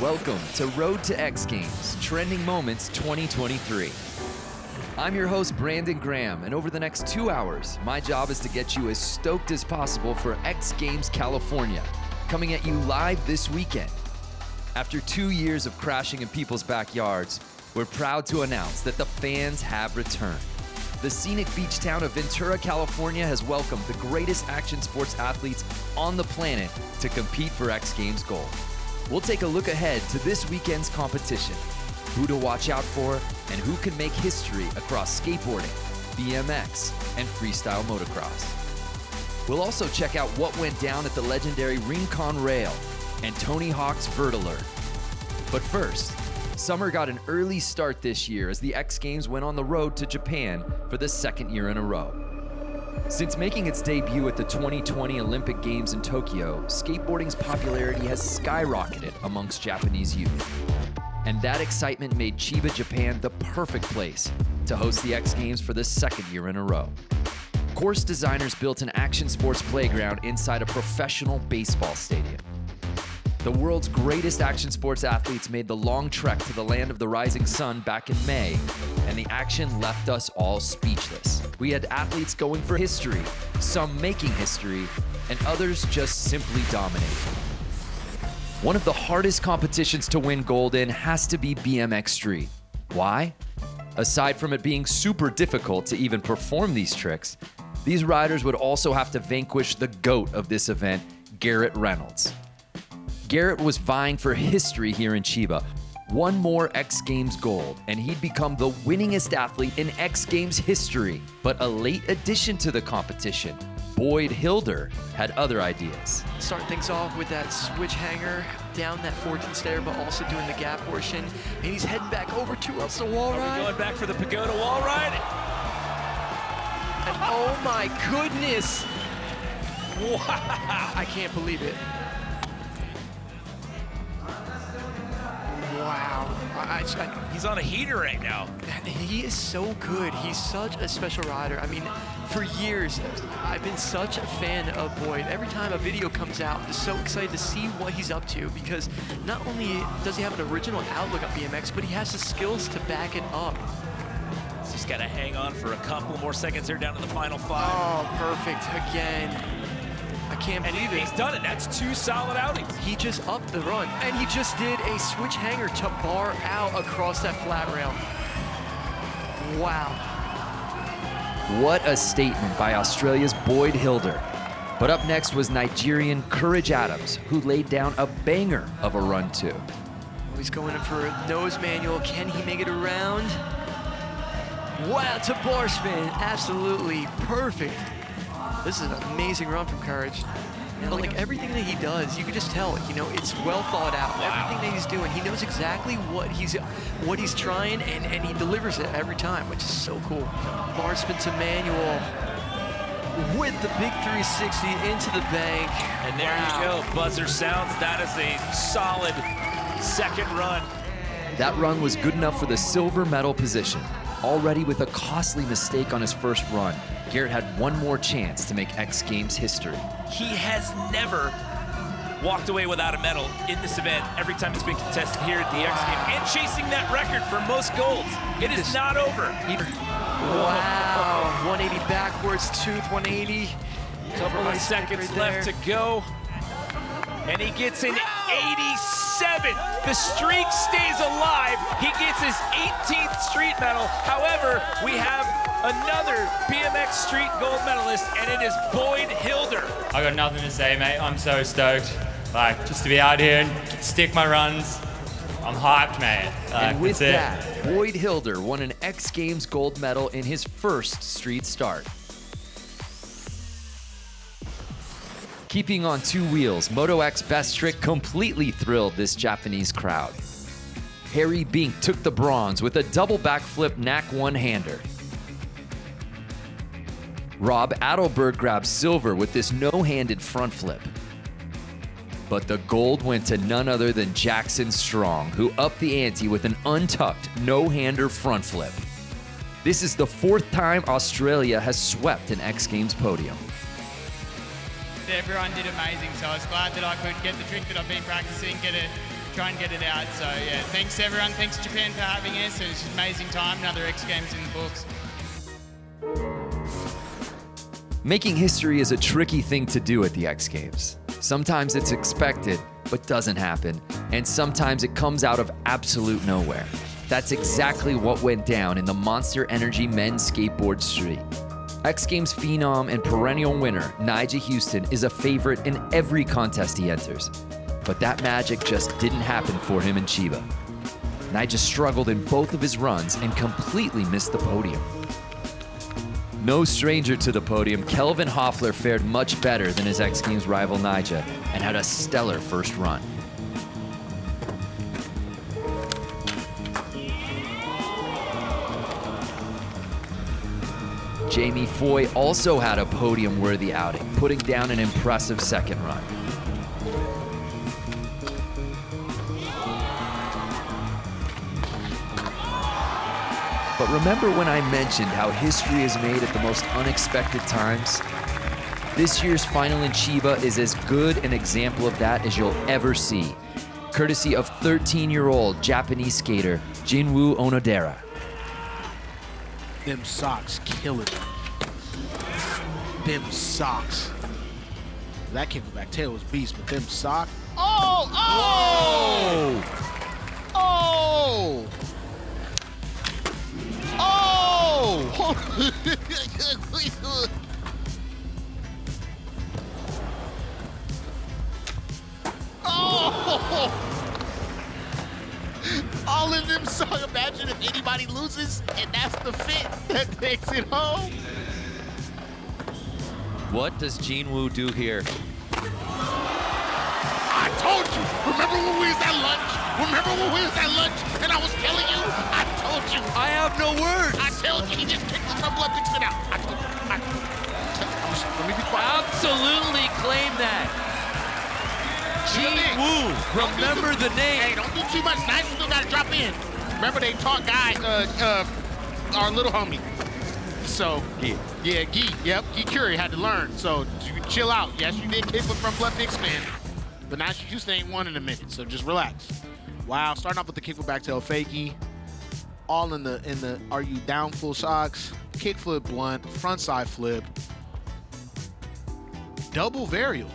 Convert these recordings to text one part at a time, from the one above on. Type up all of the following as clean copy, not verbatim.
Welcome to Road to X Games, Trending Moments 2023. I'm your host, Brandon Graham, and over the next 2 hours, my job is to get you as stoked as possible for X Games California, coming at you live this weekend. After 2 years of crashing in people's backyards, we're proud to announce that the fans have returned. The scenic beach town of Ventura, California has welcomed the greatest action sports athletes on the planet to compete for X Games gold. We'll take a look ahead to this weekend's competition, who to watch out for, and who can make history across skateboarding, BMX, and freestyle motocross. We'll also check out what went down at the legendary Rincon Rail and Tony Hawk's Vert Alert. But first, summer got an early start this year as the X Games went on the road to Japan for the second year in a row. Since making its debut at the 2020 Olympic Games in Tokyo, skateboarding's popularity has skyrocketed amongst Japanese youth. And that excitement made Chiba, Japan the perfect place to host the X Games for the second year in a row. Course designers built an action sports playground inside a professional baseball stadium. The world's greatest action sports athletes made the long trek to the land of the rising sun back in May, and the action left us all speechless. We had athletes going for history, some making history, and others just simply dominating. One of the hardest competitions to win gold in has to be BMX Street. Why? Aside from it being super difficult to even perform these tricks, these riders would also have to vanquish the GOAT of this event, Garrett Reynolds. Garrett was vying for history here in Chiba. One more X Games gold, and he'd become the winningest athlete in X Games history. But a late addition to the competition, Boyd Hilder, had other ideas. Start things off with that switch hanger down that 14 stair, but also doing the gap portion. And he's heading back over to us, the wall ride. Are we going back for the pagoda wall ride? And oh my goodness! Wow! I can't believe it. Wow. He's on a heater right now. He is so good. He's such a special rider. I mean, for years, I've been such a fan of Boyd. Every time a video comes out, I'm just so excited to see what he's up to, because not only does he have an original outlook on BMX, but he has the skills to back it up. He's just got to hang on for a couple more seconds here down to the final five. Oh, perfect again. I can't believe it. He's done it. That's 2 solid outings. He just upped the run, and he just did a switch hanger to bar out across that flat rail. Wow. What a statement by Australia's Boyd Hilder. But up next was Nigerian Courage Adams, who laid down a banger of a run too. He's going in for a nose manual. Can he make it around? Wow, to bar spin. Absolutely perfect. This is an amazing run from Courage. But like everything that he does, you can just tell, it's well thought out. Wow. Everything that he's doing, he knows exactly what he's trying, and he delivers it every time, which is so cool. Bar spin to manual with the big 360 into the bank. And there you go, buzzer sounds. That is a solid second run. That run was good enough for the silver medal position. Already with a costly mistake on his first run, Garrett had one more chance to make X Games history. He has never walked away without a medal in this event every time it's been contested here at the X Games, and chasing that record for most golds. It is not over. Wow, 180 backwards, tooth 180. Couple of seconds left to go. And he gets an 87. The streak stays alive. He gets his 18th street medal. However, we have another BMX street gold medalist, and it is Boyd Hilder. I got nothing to say, mate. I'm so stoked. Just to be out here and stick my runs. I'm hyped, mate. And with that, Boyd Hilder won an X Games gold medal in his first street start. Keeping on 2 wheels, Moto X best trick completely thrilled this Japanese crowd. Harry Bink took the bronze with a double backflip knack one-hander. Rob Adelberg grabbed silver with this no-handed front flip. But the gold went to none other than Jackson Strong, who upped the ante with an untucked no-hander front flip. This is the 4th time Australia has swept an X Games podium. Everyone did amazing, so I was glad that I could get the trick that I've been practicing, get a try and get it out. So yeah, thanks everyone. Thanks Japan for having us. It was an amazing time. Another X Games in the books. Making history is a tricky thing to do at the X Games. Sometimes it's expected, but doesn't happen, and sometimes it comes out of absolute nowhere. That's exactly what went down in the Monster Energy men's skateboard street. X Games phenom and perennial winner Nyjah Huston is a favorite in every contest he enters. But that magic just didn't happen for him in Chiba. Nyjah struggled in both of his runs and completely missed the podium. No stranger to the podium, Kelvin Hoffler fared much better than his X Games rival Nyjah and had a stellar first run. Jamie Foy also had a podium-worthy outing, putting down an impressive second run. But remember when I mentioned how history is made at the most unexpected times? This year's final in Chiba is as good an example of that as you'll ever see, courtesy of 13-year-old Japanese skater Jinwoo Onodera. Them socks killing me. Them socks. That kickback tail was beast, but them socks. Oh! Oh! Oh! Oh! Oh! All of them socks. Imagine if anybody loses and that's the fit that takes it home. What does Jinwoo do here? I told you. Remember when we was at lunch? And I was telling you? I told you. I have no words. I told you. He just kicked the front blood spit out. I told you. Let me be quiet. Absolutely claim that. Jinwoo, remember the name. Hey, don't do too much. Now you still gotta drop in. Remember they taught Guy, our little homie. So, yeah, Guy, yep, Guy Curie had to learn. So, you chill out. Yes, you did kick with front blood big spin, but now you just ain't won in a minute. So just relax. Wow, starting off with the kick with back tail fakie. All in the are you down full socks, kick flip blunt, front side flip, double varial.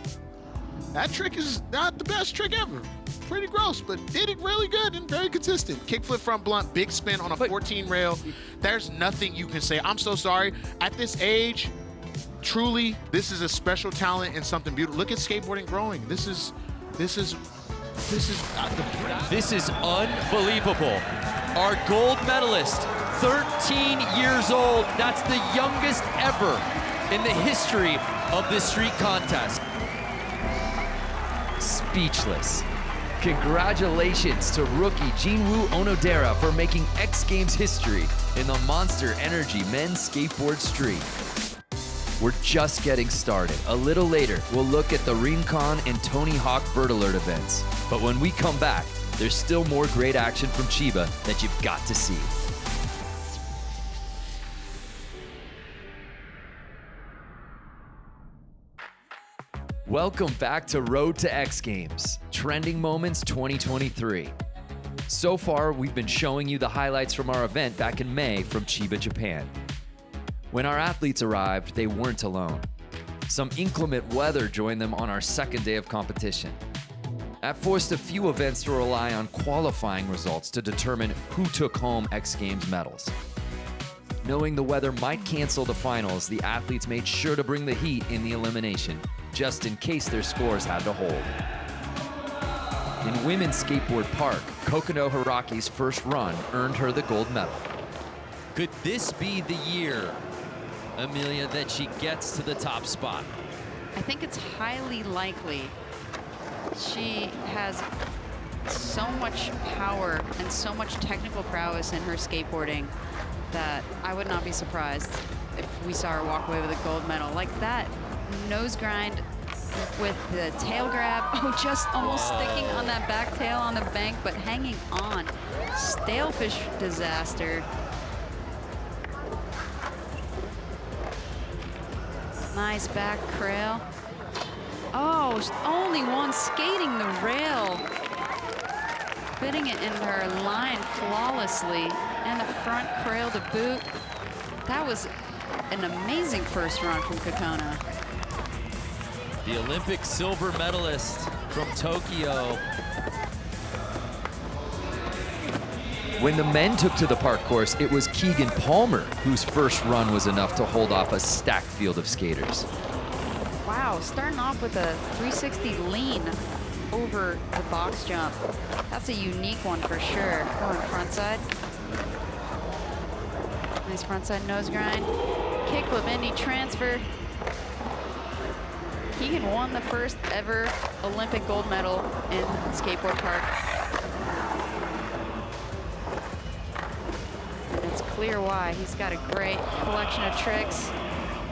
That trick is not the best trick ever. Pretty gross, but did it really good and very consistent. Kickflip front blunt, big spin on a 14 rail. There's nothing you can say. I'm so sorry. At this age, truly, this is a special talent and something beautiful. Look at skateboarding growing. This is unbelievable. Our gold medalist, 13 years old. That's the youngest ever in the history of this street contest. Speechless. Congratulations to rookie Jinwoo Onodera for making X Games history in the Monster Energy men's skateboard street. We're just getting started. A little later, we'll look at the Rincon and Tony Hawk Vert Alert events. But when we come back, there's still more great action from Chiba that you've got to see. Welcome back to Road to X Games, Trending Moments 2023. So far, we've been showing you the highlights from our event back in May from Chiba, Japan. When our athletes arrived, they weren't alone. Some inclement weather joined them on our second day of competition. That forced a few events to rely on qualifying results to determine who took home X Games medals. Knowing the weather might cancel the finals, the athletes made sure to bring the heat in the elimination, just in case their scores had to hold. In women's skateboard park, Kokono Hiraki's first run earned her the gold medal. Could this be the year, Amelia, that she gets to the top spot? I think it's highly likely. She has so much power and so much technical prowess in her skateboarding that I would not be surprised if we saw her walk away with a gold medal. Like that nose grind with the tail grab. Oh, just almost sticking on that back tail on the bank, but hanging on. Stalefish disaster. Nice back crail. Oh, only one skating the rail. fitting it in her line flawlessly, and the front cradle to boot. That was an amazing first run from Kokona. The Olympic silver medalist from Tokyo. When the men took to the park course, it was Keegan Palmer whose first run was enough to hold off a stacked field of skaters. Wow, starting off with a 360 lean over the box jump. That's a unique one for sure. Going frontside. Nice frontside nose grind. Kickflip Indy transfer. Keegan won the first ever Olympic gold medal in skateboard park. And it's clear why. He's got a great collection of tricks.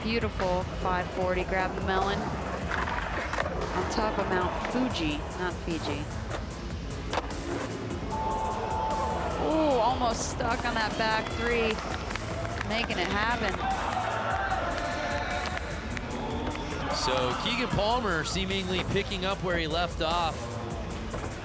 Beautiful 540, grab the melon. On top of Mount Fuji, not Fiji. Ooh, almost stuck on that back three. Making it happen. So Keegan Palmer seemingly picking up where he left off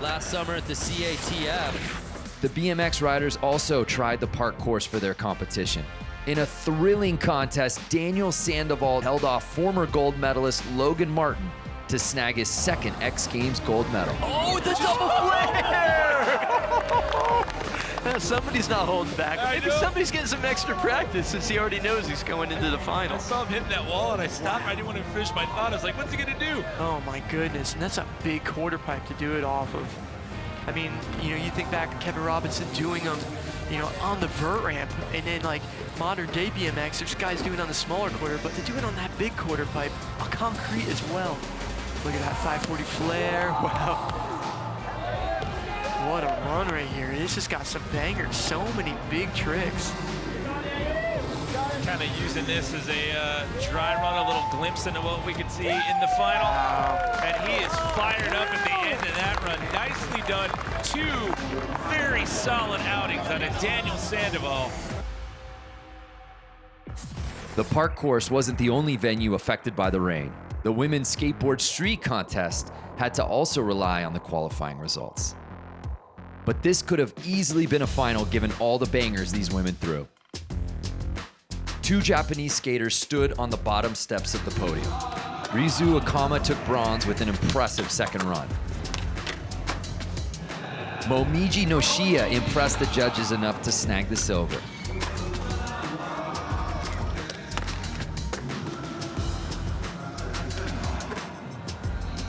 last summer at the CATF. The BMX riders also tried the park course for their competition. In a thrilling contest, Daniel Sandoval held off former gold medalist Logan Martin to snag his second X Games gold medal. Oh, the double flare! Somebody's not holding back. Maybe somebody's getting some extra practice since he already knows he's going into the I finals. saw him hitting that wall and I stopped. I didn't want to finish my thought. I was like, what's he gonna do? Oh my goodness, and that's a big quarter pipe to do it off of. I mean, you know, you think back to Kevin Robinson doing them, you know, on the vert ramp, and then like modern day BMX, there's guys doing it on the smaller quarter, but to do it on that big quarter pipe, on concrete as well. Look at that 540 flare, wow. What a run right here. This has got some bangers, so many big tricks. Kind of using this as a dry run, a little glimpse into what we could see in the final. And he is fired up at the end of that run. Nicely done. Two very solid outings out of Daniel Sandoval. The park course wasn't the only venue affected by the rain. The women's skateboard street contest had to also rely on the qualifying results. But this could have easily been a final given all the bangers these women threw. Two Japanese skaters stood on the bottom steps of the podium. Rizu Akama took bronze with an impressive second run. Momiji Noshiya impressed the judges enough to snag the silver.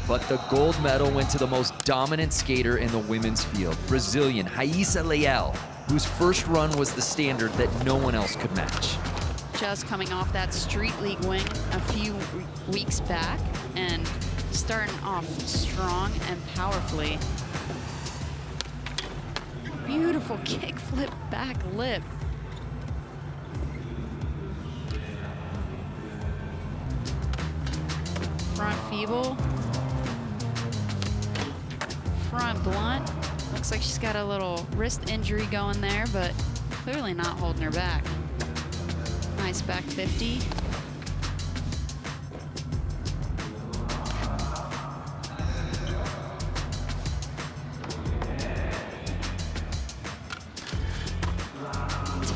But the gold medal went to the most dominant skater in the women's field, Brazilian Raíssa Leal, whose first run was the standard that no one else could match. Just coming off that Street League win a few weeks back and starting off strong and powerfully. Beautiful kickflip back lip. Front feeble. Front blunt. Looks like she's got a little wrist injury going there, but clearly not holding her back. Nice back 50.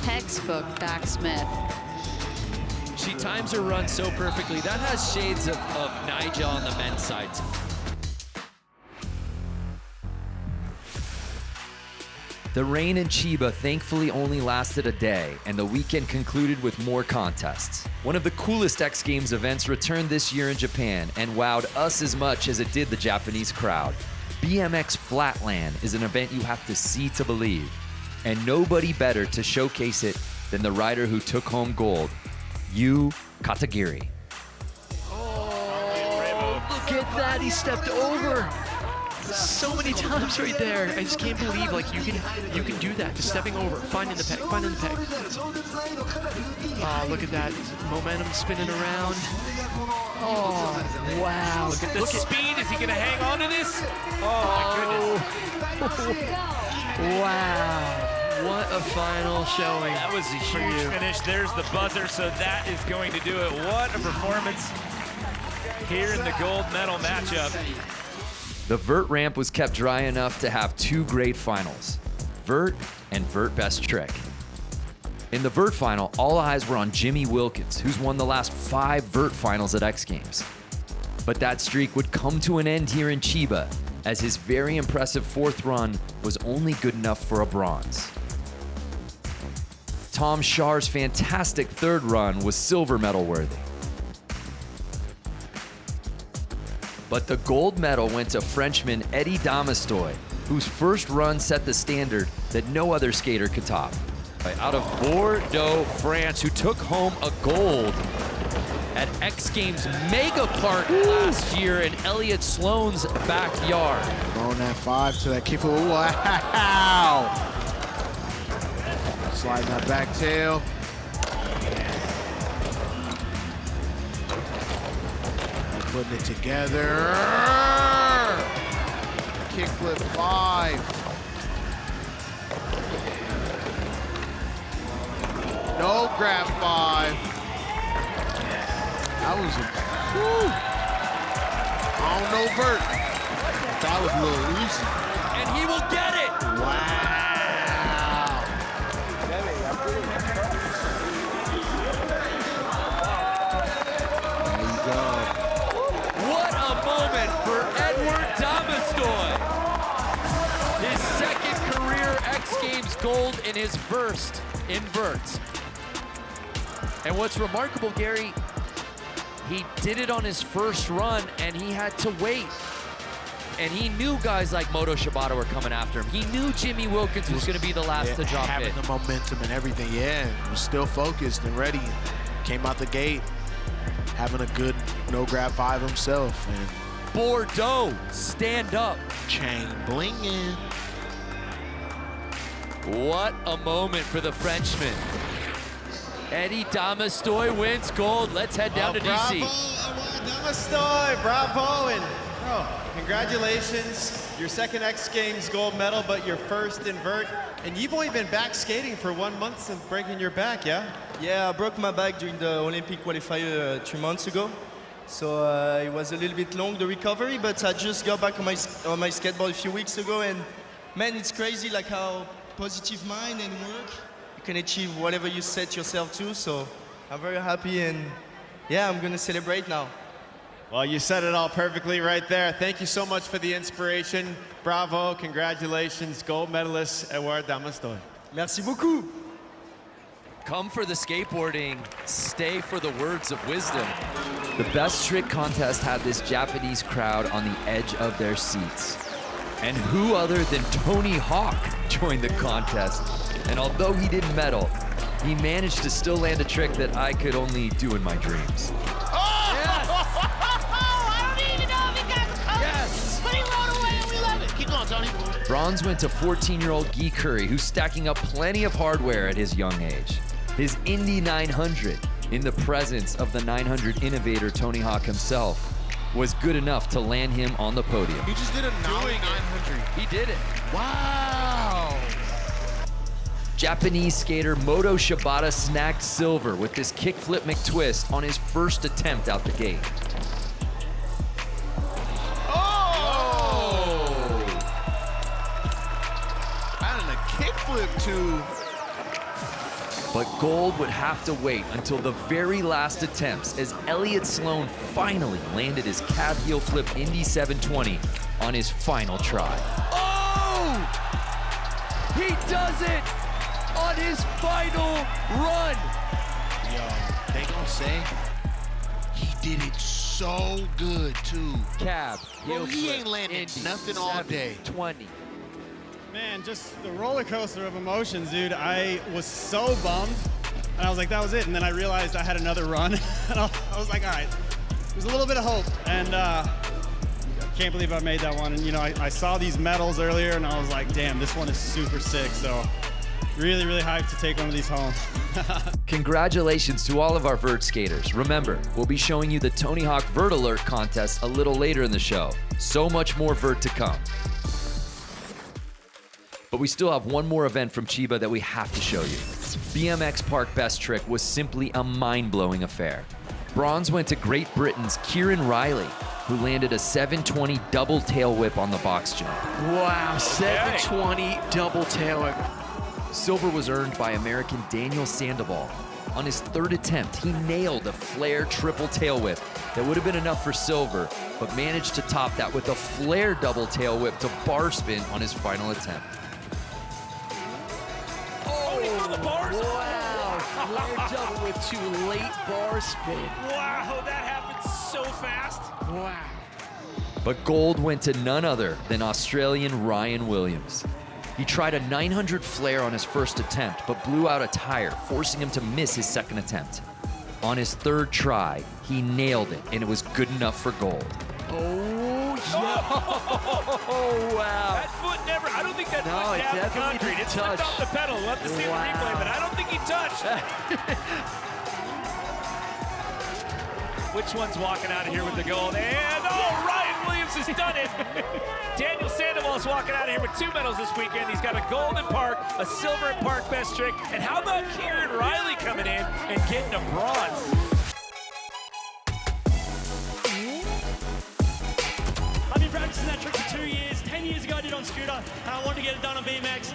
Textbook backsmith. She times her run so perfectly. That has shades of Nigel on the men's side. The rain in Chiba thankfully only lasted a day, and the weekend concluded with more contests. One of the coolest X Games events returned this year in Japan and wowed us as much as it did the Japanese crowd. BMX Flatland is an event you have to see to believe, and nobody better to showcase it than the rider who took home gold, Yu Katagiri. Oh, look at that, he stepped over. So many times right there. I just can't believe like you can do that. Just stepping over, finding the peg, finding the peg. Oh, look at that. Momentum spinning around. Oh, wow. Look at the speed. Is he going to hang on to this? Oh, my goodness. Wow. What a final showing. That was a huge finish. There's the buzzer, so that is going to do it. What a performance here in the gold medal matchup. The vert ramp was kept dry enough to have 2 great finals, vert and vert best trick. In the vert final, all eyes were on Jimmy Wilkins, who's won the last 5 vert finals at X Games. But that streak would come to an end here in Chiba, as his very impressive 4th run was only good enough for a bronze. Tom Schar's fantastic 3rd run was silver medal worthy. But the gold medal went to Frenchman Eddie Damestoy, whose first run set the standard that no other skater could top. Out of Bordeaux, France, who took home a gold at X Games Mega Park last year in Elliott Sloan's backyard. Throwing that 5 to that kickflip. Wow! Sliding that back tail. And putting it together. Kickflip 5. No grab 5. That was a, whew. I don't know vert. That was a little easy. And he will get it. Wow. There you go. What a moment for Edward Damestoy. His 2nd career X Games gold in his first invert. And what's remarkable, Gary, he did it on his first run and he had to wait. And he knew guys like Moto Shibata were coming after him. He knew Jimmy Wilkins was going to be the last to drop having in. the momentum and everything, yeah. Was still focused and ready. Came out the gate having a good no grab 5 himself. And Bordeaux, stand up. chain blinging. What a moment for the Frenchman. Eddie Damestoy wins gold. Let's head down to DC. Bravo, Damestoy, bravo, and congratulations. Your 2nd X Games gold medal, but your 1st invert. And you've only been back skating for 1 month since breaking your back, yeah? Yeah, I broke my back during the Olympic qualifier 3 months ago. So it was a little bit long, the recovery, but I just got back on my skateboard a few weeks ago, and man, it's crazy like how positive mind and work, you can achieve whatever you set yourself to, so I'm very happy, and yeah, I'm gonna celebrate now. Well, you said it all perfectly right there. Thank you so much for the inspiration. Bravo, congratulations, gold medalist, Edouard Damestoy. Merci beaucoup. Come for the skateboarding, stay for the words of wisdom. The best trick contest had this Japanese crowd on the edge of their seats. And who other than Tony Hawk joined the contest. And although he didn't medal, he managed to still land a trick that I could only do in my dreams. Bronze went to 14-year-old Guy Curry, who's stacking up plenty of hardware at his young age. His Indy 900, in the presence of the 900 innovator Tony Hawk himself, was good enough to land him on the podium. He just did a 900. He did it. Wow. Japanese skater Moto Shibata snagged silver with this kickflip McTwist on his first attempt out the gate. Kickflip too. But gold would have to wait until the very last attempts as Elliott Sloan finally landed his cab heel flip Indy 720 on his final try. Oh! He does it on his final run. Yo, they gonna say he did it so good too. Cab, Bro, he ain't landed Indy nothing all day. 720. Man, just the roller coaster of emotions, dude. I was so bummed, and I was like, that was it. And then I realized I had another run, and I was like, all right, there's a little bit of hope. And I can't believe I made that one. And, you know, I saw these medals earlier, and I was like, damn, this one is super sick. So really, really hyped to take one of these home. Congratulations to all of our vert skaters. Remember, we'll be showing you the Tony Hawk Vert Alert contest a little later in the show. So much more vert to come. But we still have one more event from Chiba that we have to show you. BMX Park Best Trick was simply a mind-blowing affair. Bronze went to Great Britain's Kieran Riley, who landed a 720 double tail whip on the box jump. Wow, 720 double tail whip. Silver was earned by American Daniel Sandoval. On his third attempt, he nailed a flare triple tail whip that would have been enough for silver, but managed to top that with a flare double tail whip to bar spin on his final attempt. Oh, he found the bars. Wow, flare double whip to late bar spin. Wow, that happened so fast. Wow. But gold went to none other than Australian Ryan Williams. He tried a 900 flare on his first attempt, but blew out a tire, forcing him to miss his second attempt. On his third try, he nailed it, and it was good enough for gold. Oh, yeah. Oh, wow. That foot never, I don't think that No, foot it tapped the definitely concrete. didn't It slipped touch. off the pedal. We'll have to see the replay, but I don't think he touched. Which one's walking out of here with the gold? And, oh, Ryan Williams has done it. Daniel Sandoval's walking out of here with 2 medals this weekend. He's got a gold in Park, a silver in Park Best Trick. And how about Kieran Riley coming in and getting a bronze? I've been practicing that trick for 2 years. 10 years ago I did on scooter, and I wanted to get it done on BMX.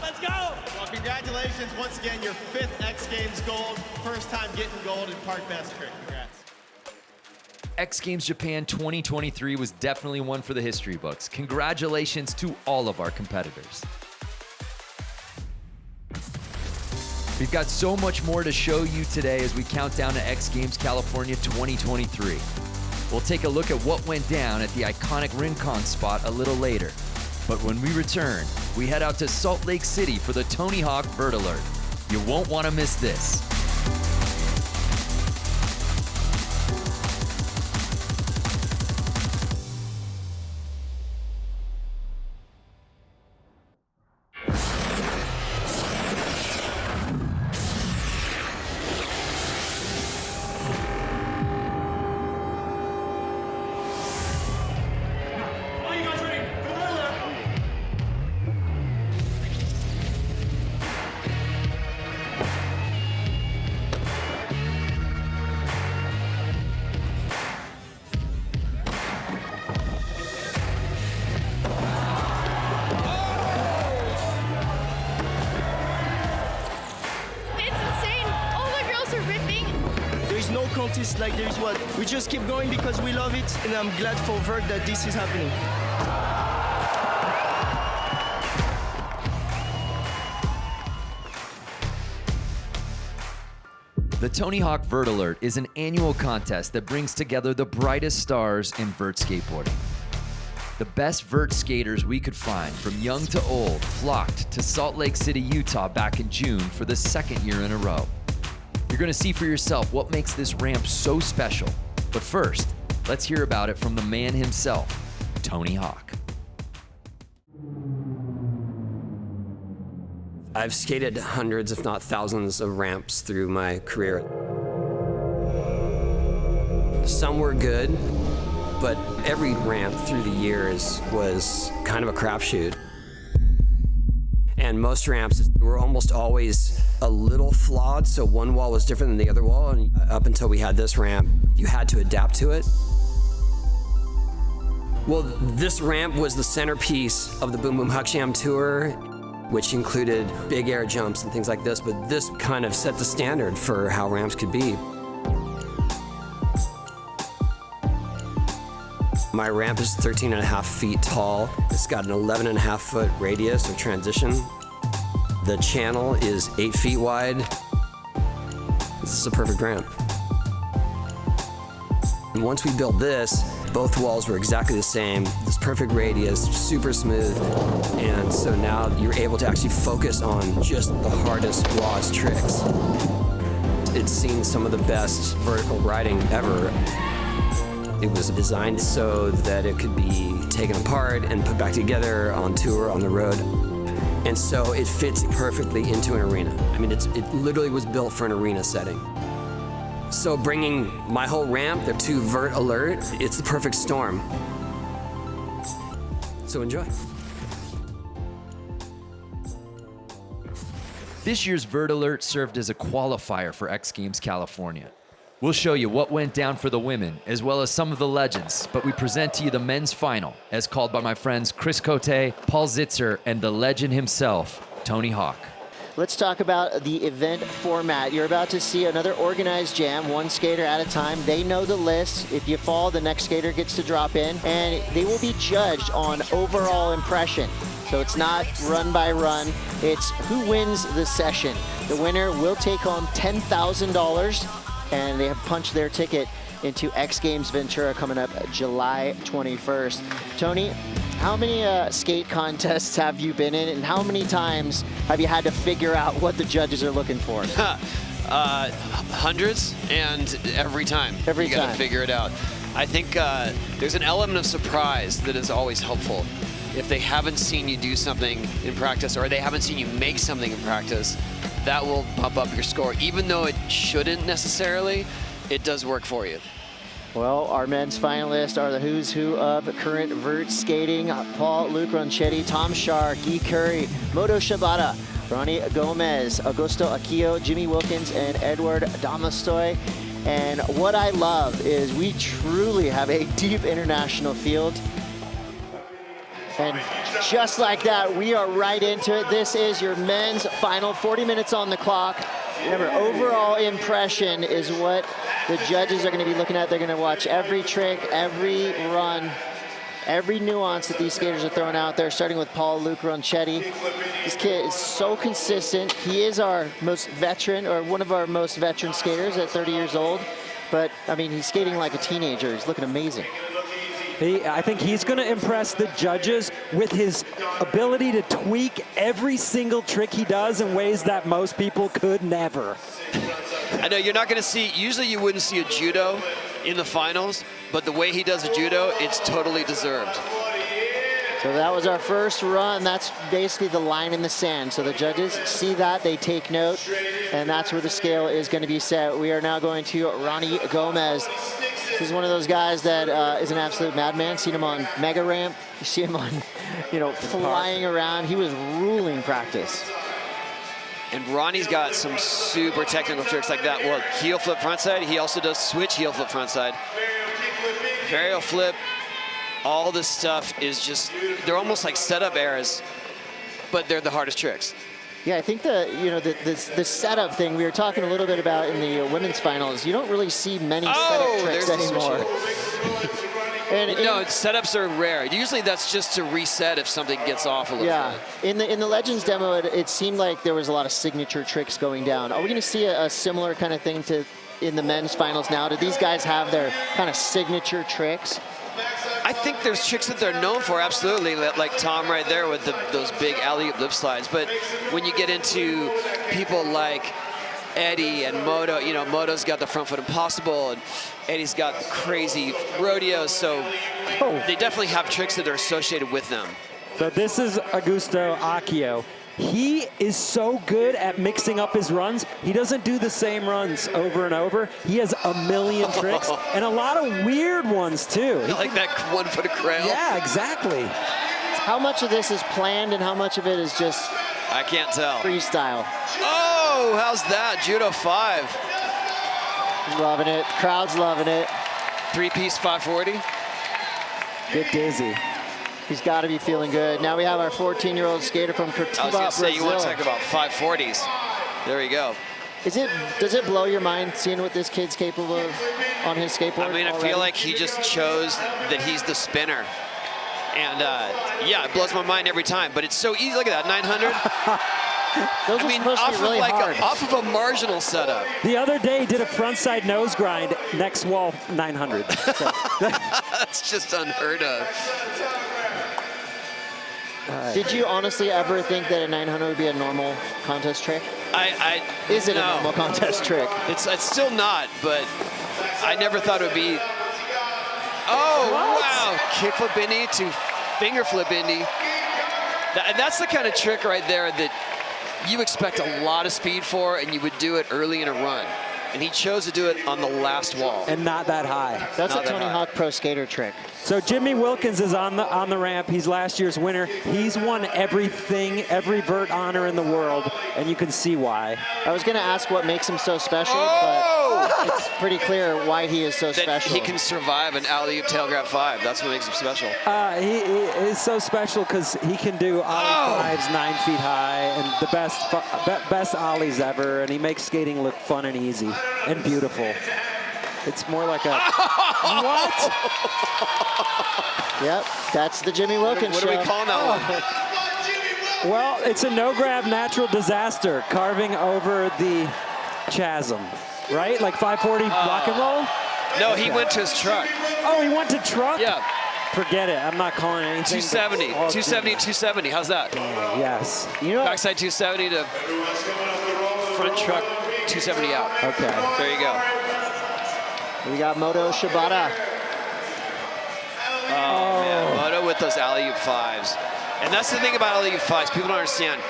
Let's go! Well, congratulations once again, your 5th X Games gold. First time getting gold in Park Best Trick. Congrats. X Games Japan 2023 was definitely one for the history books. Congratulations to all of our competitors. We've got so much more to show you today as we count down to X Games California 2023. We'll take a look at what went down at the iconic Rincon spot a little later. But when we return, we head out to Salt Lake City for the Tony Hawk Vert Alert. You won't want to miss this. Are you guys ready? It's insane. All the girls are ripping. There is no contest like there is what. We just keep going because we love it, and I'm glad for Vert that this is happening. The Tony Hawk Vert Alert is an annual contest that brings together the brightest stars in vert skateboarding. The best vert skaters we could find, from young to old, flocked to Salt Lake City, Utah back in June for the 2nd year in a row. You're gonna see for yourself what makes this ramp so special. But first, let's hear about it from the man himself, Tony Hawk. I've skated hundreds, if not thousands, of ramps through my career. Some were good, but every ramp through the years was kind of a crapshoot. And most ramps were almost always a little flawed, so one wall was different than the other wall, and up until we had this ramp, you had to adapt to it. Well, this ramp was the centerpiece of the Boom Boom Hucksham tour, which included big air jumps and things like this, but this kind of set the standard for how ramps could be. My ramp is 13.5 feet tall. It's got an 11.5 foot radius or transition. The channel is 8 feet wide. This is a perfect ramp. And once we built this, both walls were exactly the same, this perfect radius, super smooth, and so now you're able to actually focus on just the hardest, rawest tricks. It's seen some of the best vertical riding ever. It was designed so that it could be taken apart and put back together on tour, on the road. And so it fits perfectly into an arena. I mean, it literally was built for an arena setting. So bringing my whole ramp to Vert Alert, it's the perfect storm. So enjoy. This year's Vert Alert served as a qualifier for X Games California. We'll show you what went down for the women, as well as some of the legends, but we present to you the men's final, as called by my friends Chris Cote, Paul Zitzer, and the legend himself, Tony Hawk. Let's talk about the event format. You're about to see another organized jam, one skater at a time. They know the list. If you fall, the next skater gets to drop in, and they will be judged on overall impression. So it's not run by run, it's who wins the session. The winner will take home $10,000, and they have punched their ticket into X Games Ventura coming up July 21st. Tony, how many skate contests have you been in, and how many times have you had to figure out what the judges are looking for? Hundreds, and every time. Every you gotta time. figure it out. I think there's an element of surprise that is always helpful. If they haven't seen you do something in practice, or they haven't seen you make something in practice, that will bump up your score. Even though it shouldn't necessarily, it does work for you. Well, our men's finalists are the who's who of current vert skating. Paul Luke Ronchetti, Tom Schaar, Guy Curry, Moto Shibata, Ronnie Gomez, Augusto Akio, Jimmy Wilkins, and Edward Damastoy. And what I love is we truly have a deep international field. And just like that, we are right into it. This is your men's final, 40 minutes on the clock. Remember, overall impression is what the judges are going to be looking at. They're going to watch every trick, every run, every nuance that these skaters are throwing out there, starting with Paul Luke Ronchetti. This kid is so consistent. He is our most veteran, or one of our most veteran skaters at 30 years old. But, I mean, he's skating like a teenager. He's looking amazing. I think he's going to impress the judges with his ability to tweak every single trick he does in ways that most people could never. I know you're not going to see, usually you wouldn't see a judo in the finals, but the way he does a judo, it's totally deserved. So that was our first run. That's basically the line in the sand. So the judges see that, they take note, and that's where the scale is going to be set. We are now going to Ronnie Gomez. This is one of those guys that is an absolute madman. Seen him on Mega Ramp. You see him on, flying around. He was ruling practice. And Ronnie's got some super technical tricks like that. Well, heel flip frontside. He also does switch heel flip frontside. Varial flip. All this stuff is just, they're almost like setup errors, but they're the hardest tricks. Yeah, I think the setup thing we were talking a little bit about in the women's finals. You don't really see many setup tricks anymore. No, setups are rare. Usually that's just to reset if something gets off a little bit. In the Legends demo, it seemed like there was a lot of signature tricks going down. Are we going to see a similar kind of thing in the men's finals now? Do these guys have their kind of signature tricks? I think there's tricks that they're known for, absolutely, like Tom right there with those big alley-oop lip slides. But when you get into people like Eddie and Moto, Moto's got the front foot impossible, and Eddie's got the crazy rodeo, so they definitely have tricks that are associated with them. So this is Augusto Akio. He is so good at mixing up his runs. He doesn't do the same runs over and over. He has a million tricks and a lot of weird ones too. Like that 1 foot of crail. Yeah, exactly. How much of this is planned and how much of it is just I can't tell. Freestyle. Oh, how's that? Judo 5. Loving it. Crowd's loving it. 3-piece 540. Get dizzy. He's got to be feeling good. Now we have our 14-year-old skater from Curitiba, I was going to say, Brazil. you want to talk about 540s. There you go. Does it blow your mind seeing what this kid's capable of on his skateboard? I mean, I feel like he just chose that he's the spinner. And yeah, it blows my mind every time, but it's so easy. Look at that, 900. Those are supposed to be really hard. Off of a marginal setup. The other day, did a frontside nose grind, next wall 900. So. That's just unheard of. Did you honestly ever think that a 900 would be a normal contest trick? Is it a normal contest trick? It's still not, but I never thought it would be. Oh, wow. Kickflip Indy to finger flip Indy. That's the kind of trick right there that you expect a lot of speed for, and you would do it early in a run. and he chose to do it on the last wall. And not that high. That's Not a that Tony high. Hawk Pro Skater trick. So Jimmy Wilkins is on the ramp. He's last year's winner. He's won everything, every vert honor in the world, and you can see why. I was going to ask what makes him so special, Oh! but it's pretty clear why he is so That special. he can survive an alley-oop tail grab 5. That's what makes him special. He is so special because he can do ollie fives 9 feet high and the best ollies ever, and he makes skating look fun and easy and beautiful. It's more like a what? Yep, that's the Jimmy Wilkins What show. do we call that one? Well, it's a no-grab natural disaster, carving over the chasm, right? Like 540 rock and roll? No, he went to his truck. Oh, he went to truck? Yeah. Forget it. I'm not calling anything. 270. but- 270, 270. How's that? Yes. You know, Backside 270 to front truck 270 out. Okay. There you go. we got Moto Shibata. Oh, man. Moto with those alley-oop 5s. And that's the thing about alley-oop 5s. People don't understand.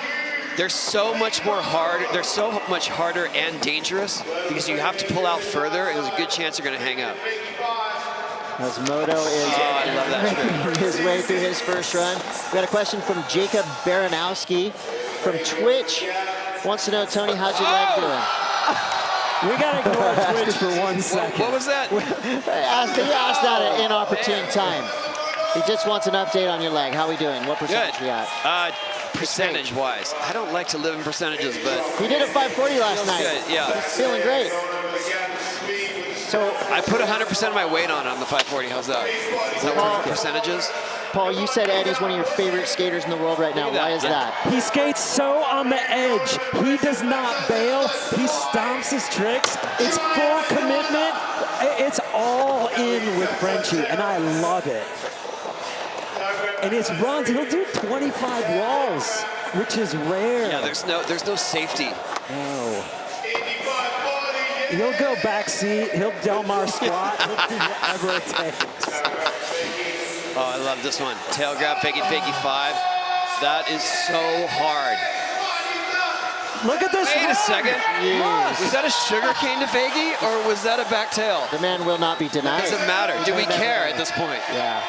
They're so much more hard. They're so much harder and dangerous because you have to pull out further, and there's a good chance you're going to hang up. As Moto is I love that making his way through his first run. We got a question from Jacob Baranowski from Twitch. Wants to know, Tony, how's your leg doing? We got to ignore Twitch for 1 second. What was that? He asked that at an inopportune time. He just wants an update on your leg. How we doing? What percentage we at? Percentage-wise, I don't like to live in percentages, but He did a 540 last night. good, yeah. He's feeling great. So I put 100% of my weight on the 540. How's that? Is that work for percentages? Paul, you said Eddie's one of your favorite skaters in the world right now. Why is that? He skates so on the edge. He does not bail. He stomps his tricks. It's full commitment. It's all in with Frenchie, and I love it. And his runs, he'll do 25 walls, which is rare. Yeah, there's no safety. Oh. He'll go backseat. He'll Delmar squat. He'll do whatever it takes. Oh, I love this one. Tail grab, fakey, 5. That is so hard. Look at this. Wait a second. Yes. Was that a sugar cane to fakie, or was that a back tail? The man will not be denied. Doesn't matter. Do we care at this point? Yeah.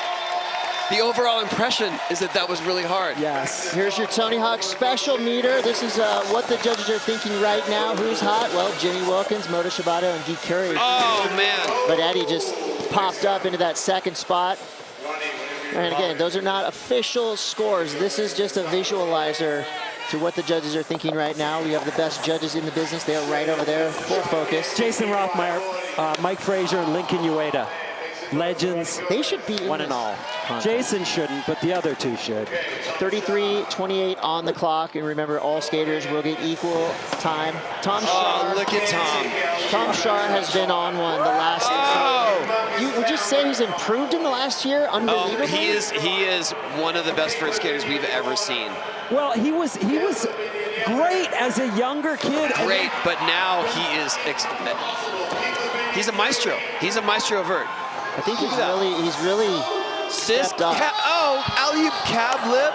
The overall impression is that was really hard. Yes. Here's your Tony Hawk special meter. This is what the judges are thinking right now. Who's hot? Well, Jimmy Wilkins, Moto Shibata, and Guy Curry. Oh, man. But Eddie just popped up into that second spot. And again, those are not official scores. This is just a visualizer to what the judges are thinking right now. We have the best judges in the business. They are right over there, full focus. Jason Rothmeyer, Mike Frazier, and Lincoln Ueda. Legends. They should be one and all. contest. Jason shouldn't, but the other two should. 33:28 on the clock, and remember, all skaters will get equal time. Tom Shar. Look at Tom. Tom Shar has been on one the last. Would you say he's improved in the last year? Unbelievable. He is one of the best vert skaters we've ever seen. Well, he was great as a younger kid. Great, but now he is. He's a maestro. He's a maestro of vert. I think he's really stepped up. Alley-oop cab lip.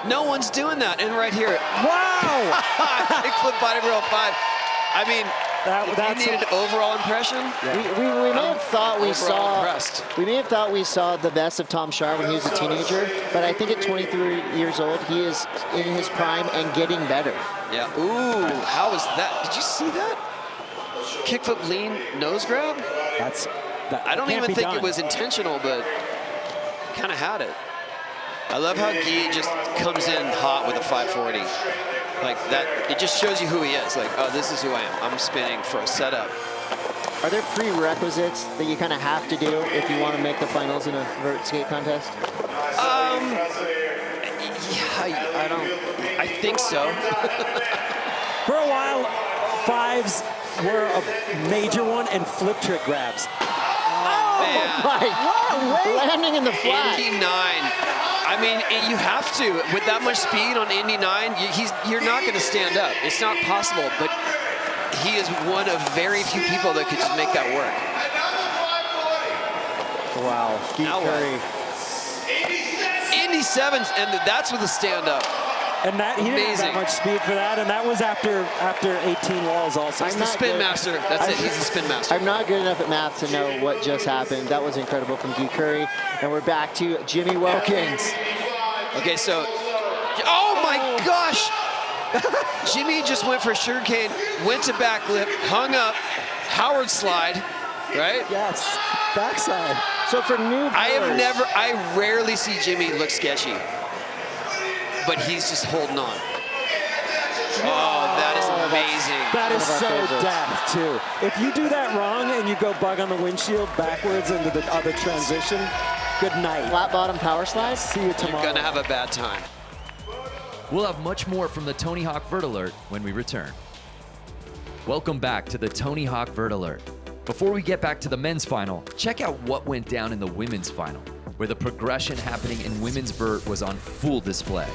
No one's doing that. And right here. Wow! Kickflip body roll 5. I mean, if you need an overall impression. We may have thought we saw. Impressed. We may have thought we saw the best of Tom Shar when he was a teenager, but I think at 23 years old, he is in his prime and getting better. Yeah. Ooh, how was that? Did you see that? Kickflip lean nose grab? I don't even think it was intentional, but kind of had it. I love how Guy just comes in hot with a 540. Like that, it just shows you who he is. Like, oh, this is who I am. I'm spinning for a setup. Are there prerequisites that you kind of have to do if you want to make the finals in a vert skate contest? I think so. For a while, 5s were a major one, and flip trick grabs. Landing in the flat. Indy 9. I mean, you have to. With that much speed on Indy 9, you're not going to stand up. It's not possible, but he is one of very few people that could just make that work. Wow. Guy Curry. Indy 7s, and that's with a stand-up. And that he didn't have Amazing. that much speed for that, and that was after 18 walls also. He's the spin master. That's it. He's the spin master. I'm not good enough at math to know what just happened. That was incredible from Guy Curry. And we're back to Jimmy Wilkins. Okay, so, oh my gosh! Jimmy just went for a sugarcane, went to backflip, hung up, Howard slide, right? Yes, backside. So for new viewers, I rarely see Jimmy look sketchy, but he's just holding on. Oh, that is amazing. That is so deft, too. If you do that wrong and you go bug on the windshield backwards into the other transition, good night. Flat bottom power slide. See you tomorrow. You're gonna have a bad time. We'll have much more from the Tony Hawk Vert Alert when we return. Welcome back to the Tony Hawk Vert Alert. Before we get back to the men's final, check out what went down in the women's final, where the progression happening in women's vert was on full display.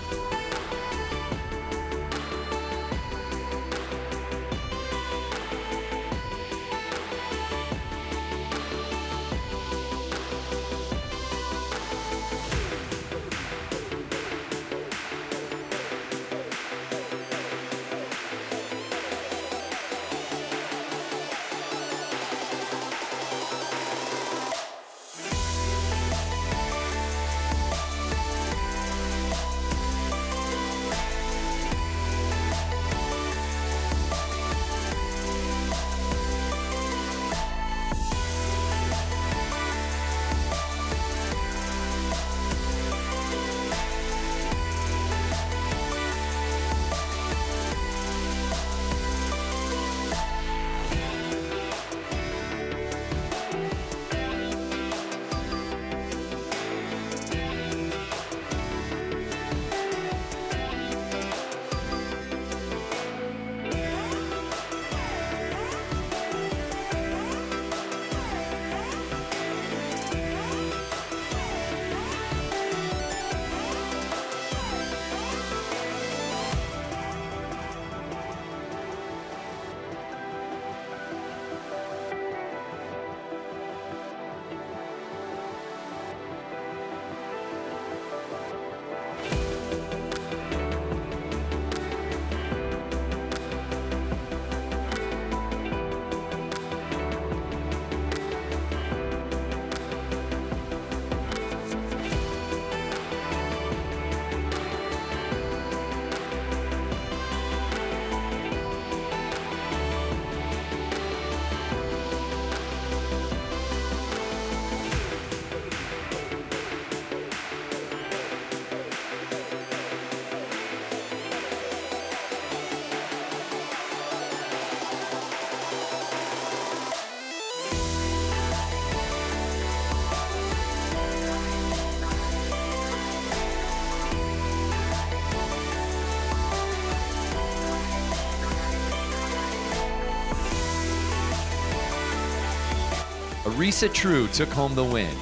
Arisa True took home the win,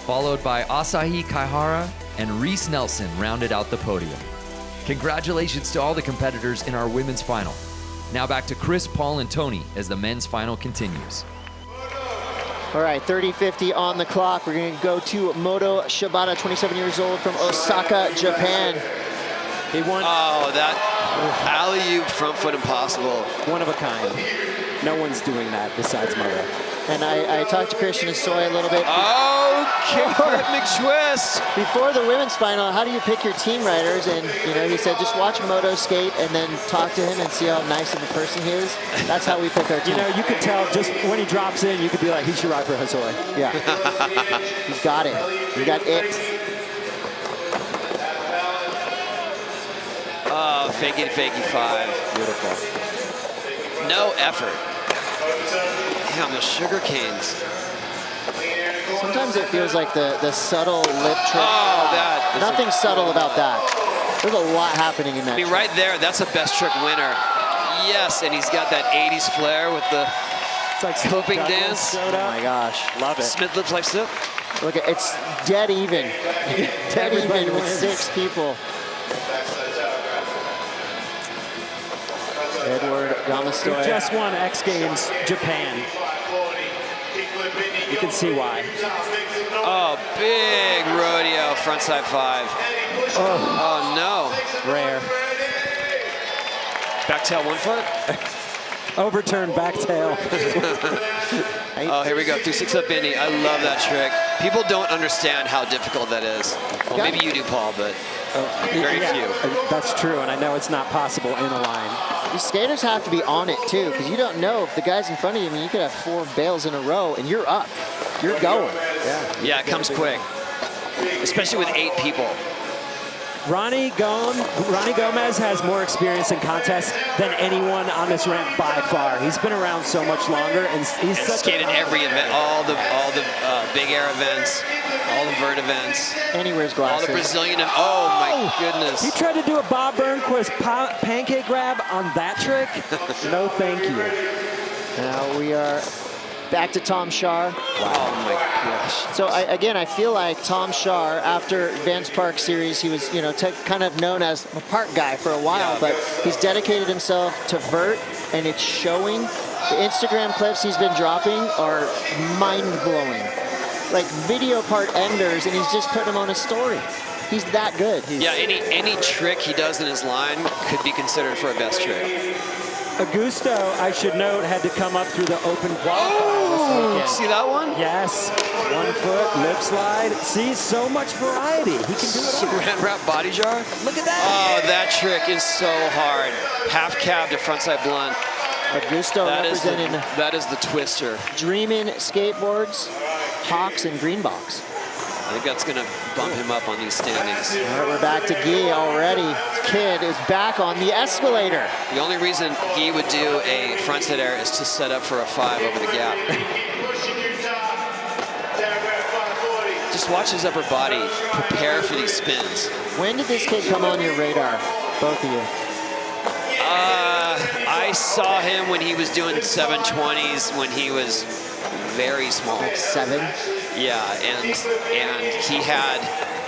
followed by Asahi Kaihara and Reese Nelson rounded out the podium. Congratulations to all the competitors in our women's final. Now back to Chris, Paul, and Tony as the men's final continues. All right, 30:50 on the clock. We're going to go to Moto Shibata, 27 years old from Osaka, Japan. He won. Oh, that alley-oop front foot impossible. One of a kind. No one's doing that besides Moto. And I talked to Christian Soy a little bit. Oh, kickflip McTwist. Before the women's final, how do you pick your team riders? And, you know, he said just watch Moto skate and then talk to him and see how nice of a person he is. That's how we pick our team. You know, you could tell just when he drops in, you could be like, he should ride for Hasoi. Yeah. He's got it. He got it. Oh, fakey five. Beautiful. No effort. Damn, those sugar canes. Sometimes it feels like the subtle lip trick. Oh, that. Nothing subtle about that. There's a lot happening in that. I mean, trick. right there, that's a best trick winner. Yes, and he's got that 80s flair with the coping dance. Oh my gosh. Love it. Smith lips like Sip. Look, it's dead even. Dead even with 6 people. Edward Gamastoy. He just won X Games Japan. You can see why. Oh, big rodeo frontside five. Oh no. Rare. Back tail 1 foot. Overturned back tail. Oh, here we go. 3-6 up Benny. I love that trick. People don't understand how difficult that is. Well, maybe you do, Paul, but very few. That's true, and I know it's not possible in a line. These skaters have to be on it, too, because you don't know if the guy's in front of you, I mean, you could have 4 bails in a row, and you're up. You're going. Yeah, it comes quick, especially with 8 people. Ronnie Gomez has more experience in contests than anyone on this ramp by far. He's been around so much longer, and he's skated every event, all the big air events, all the vert events. And he wears glasses. All the Brazilian. Oh my goodness! He tried to do a Bob Burnquist pancake grab on that trick. No, thank you. Now we are back to Tom Shar. Oh my gosh. So again, I feel like Tom Shar, after Advanced Park Series, he was, you know, kind of known as a park guy for a while, but he's dedicated himself to vert, and it's showing. The Instagram clips he's been dropping are mind-blowing. Like video part enders, and he's just putting them on his story. He's that good. Yeah, any trick he does in his line could be considered for a best trick. Augusto, I should note, had to come up through the open qualifier this weekend. See that one? Yes. 1 foot, lip slide. See, so much variety. He can do it all. Saran wrap body jar. Look at that. Oh, that trick is so hard. Half cab to frontside blunt. Augusto representing that is the twister. Dreamin' Skateboards, Hawks, and Greenbox. I think that's going to bump him up on these standings. All right, we're back to Guy already. Kid is back on the escalator. The only reason Guy would do a frontside air is to set up for a 5 over the gap. Just watch his upper body prepare for these spins. When did this kid come on your radar, both of you? I saw him when he was doing 720s when he was very small. Like 7? Yeah, and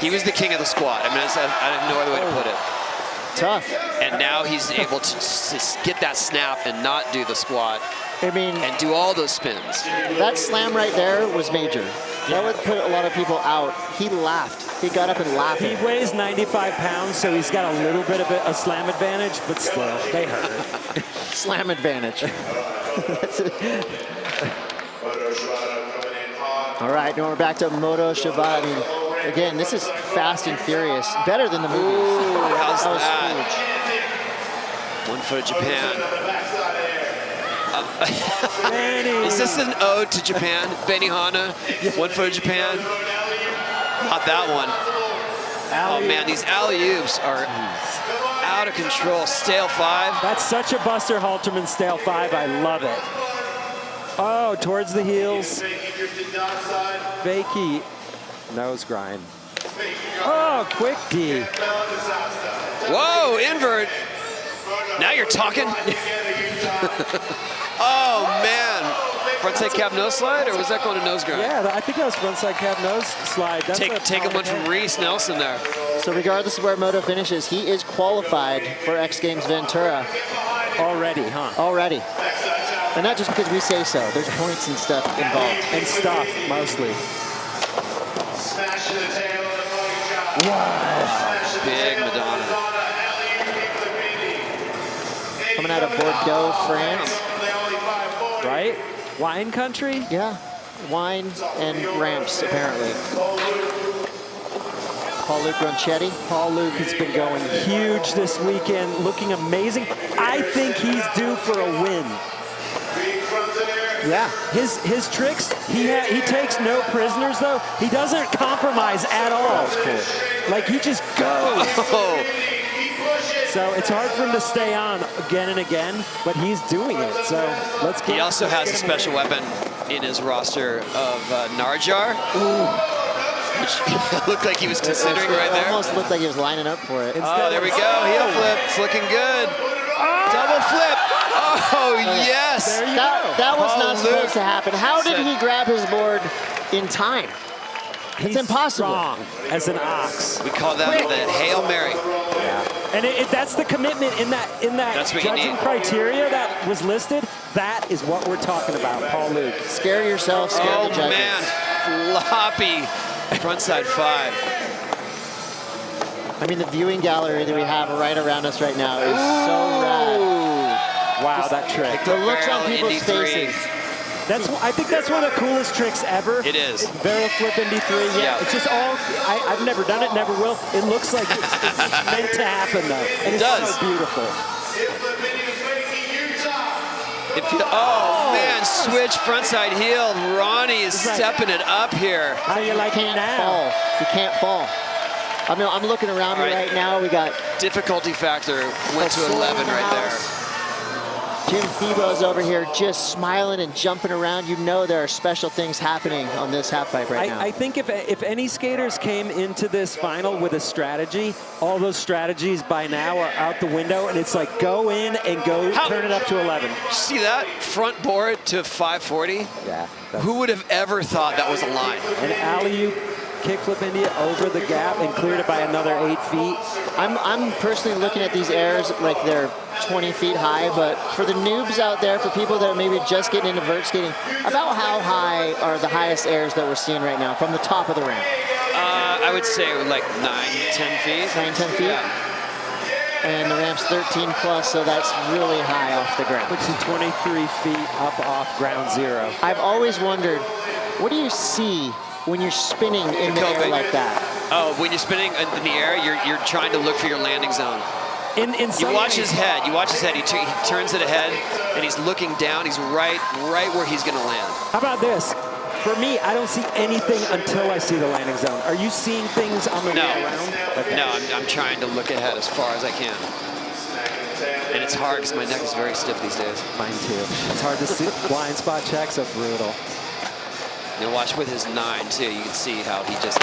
he was the king of the squat. I mean, I have no other way to put it. Tough. And now he's able to get that snap and not do the squat. I mean, and do all those spins. That slam right there was major. That would put a lot of people out. He laughed. He got up and laughed. He weighs 95 pounds, so he's got a little bit of a slam advantage, but still, they hurt. Slam advantage. All right, now we're back to Moto Shibata. I mean, again, this is Fast and Furious. Better than the movies. Ooh, how's that? Huge. 1 foot of Japan. Is this an ode to Japan? Benihana, 1 foot of Japan. Not that one. Oh man, these alley-oops are out of control. Stale 5. That's such a Buster Halterman stale 5. I love it. Oh, towards the heels. Fakey. Nose grind. Oh, quick D. Whoa, invert. Now you're talking. Oh man. Frontside cab nose slide, or was that going to nose grind? Yeah, I think that was frontside cab nose slide. Taking one from Reese Nelson there. So regardless of where Moto finishes, he is qualified for X Games Ventura. Already, huh? Already. And not just because we say so. There's points and stuff involved. And stuff, mostly. Wow. Big Madonna. Coming out of Bordeaux, France. Right? Wine country? Yeah. Wine and ramps, apparently. Paul-Luc Ronchetti. Paul-Luc has been going huge this weekend, looking amazing. I think he's due for a win. Yeah. His tricks, he takes no prisoners, though. He doesn't compromise at all. That's cool. Like, he just goes. Oh. So it's hard for him to stay on again and again, but he's doing it. So let's get. He also has a special weapon in his roster of Narjar, which looked like he was considering right there. Almost looked like he was lining up for it. Oh, there we go. Heel flip. It's looking good. Double flip. Oh, yes. There you go. That was not supposed to happen. How did he grab his board in time? It's impossible. Strong as an ox. We call that the Hail Mary. Yeah. And that's the commitment in that judging criteria that was listed. That is what we're talking about, Paul-Luc. Scare yourself, scare the judges. Man, floppy frontside 5. I mean, the viewing gallery that we have right around us right now is so rad. Wow, that trick. The looks on people's faces. I think that's one of the coolest tricks ever. It is. Barrel flip Indy 3. Yeah, it's just all, I've never done it, never will. It looks like it's meant to happen, though. And It does. It's so beautiful. Oh, man, switch frontside heel. Ronnie is stepping it up here. How you like it now? Fall. You can't fall. I mean, I'm looking around me right now. We got difficulty factor went to 11 right there. Jim Thiebaud's over here just smiling and jumping around. You know there are special things happening on this halfpipe right now. I think if any skaters came into this final with a strategy, all those strategies by now are out the window, and it's like go in and go turn it up to 11. See that? Front board to 540? Yeah. Who would have ever thought that was a line? And alley-oop kickflip India over the gap and cleared it by another 8 feet. I'm personally looking at these airs like they're 20 feet high, but for the noobs out there, for people that are maybe just getting into vert skating, about how high are the highest airs that we're seeing right now from the top of the ramp? I would say like 9-10 feet. 9-10 feet? Yeah. And the ramp's 13 plus, so that's really high off the ground. Puts you 23 feet up off ground zero. I've always wondered, what do you see when you're spinning in the air like that? Oh, when you're spinning in the air, you're trying to look for your landing zone. You watch his head. You watch his head. He turns it ahead, and he's looking down. He's right where he's going to land. How about this? For me, I don't see anything until I see the landing zone. Are you seeing things on the way around? Okay. No, I'm trying to look ahead as far as I can. And it's hard because my neck is very stiff these days. Mine too. It's hard to see. Blind spot checks are brutal. And watch with his 9 too. You can see how he just.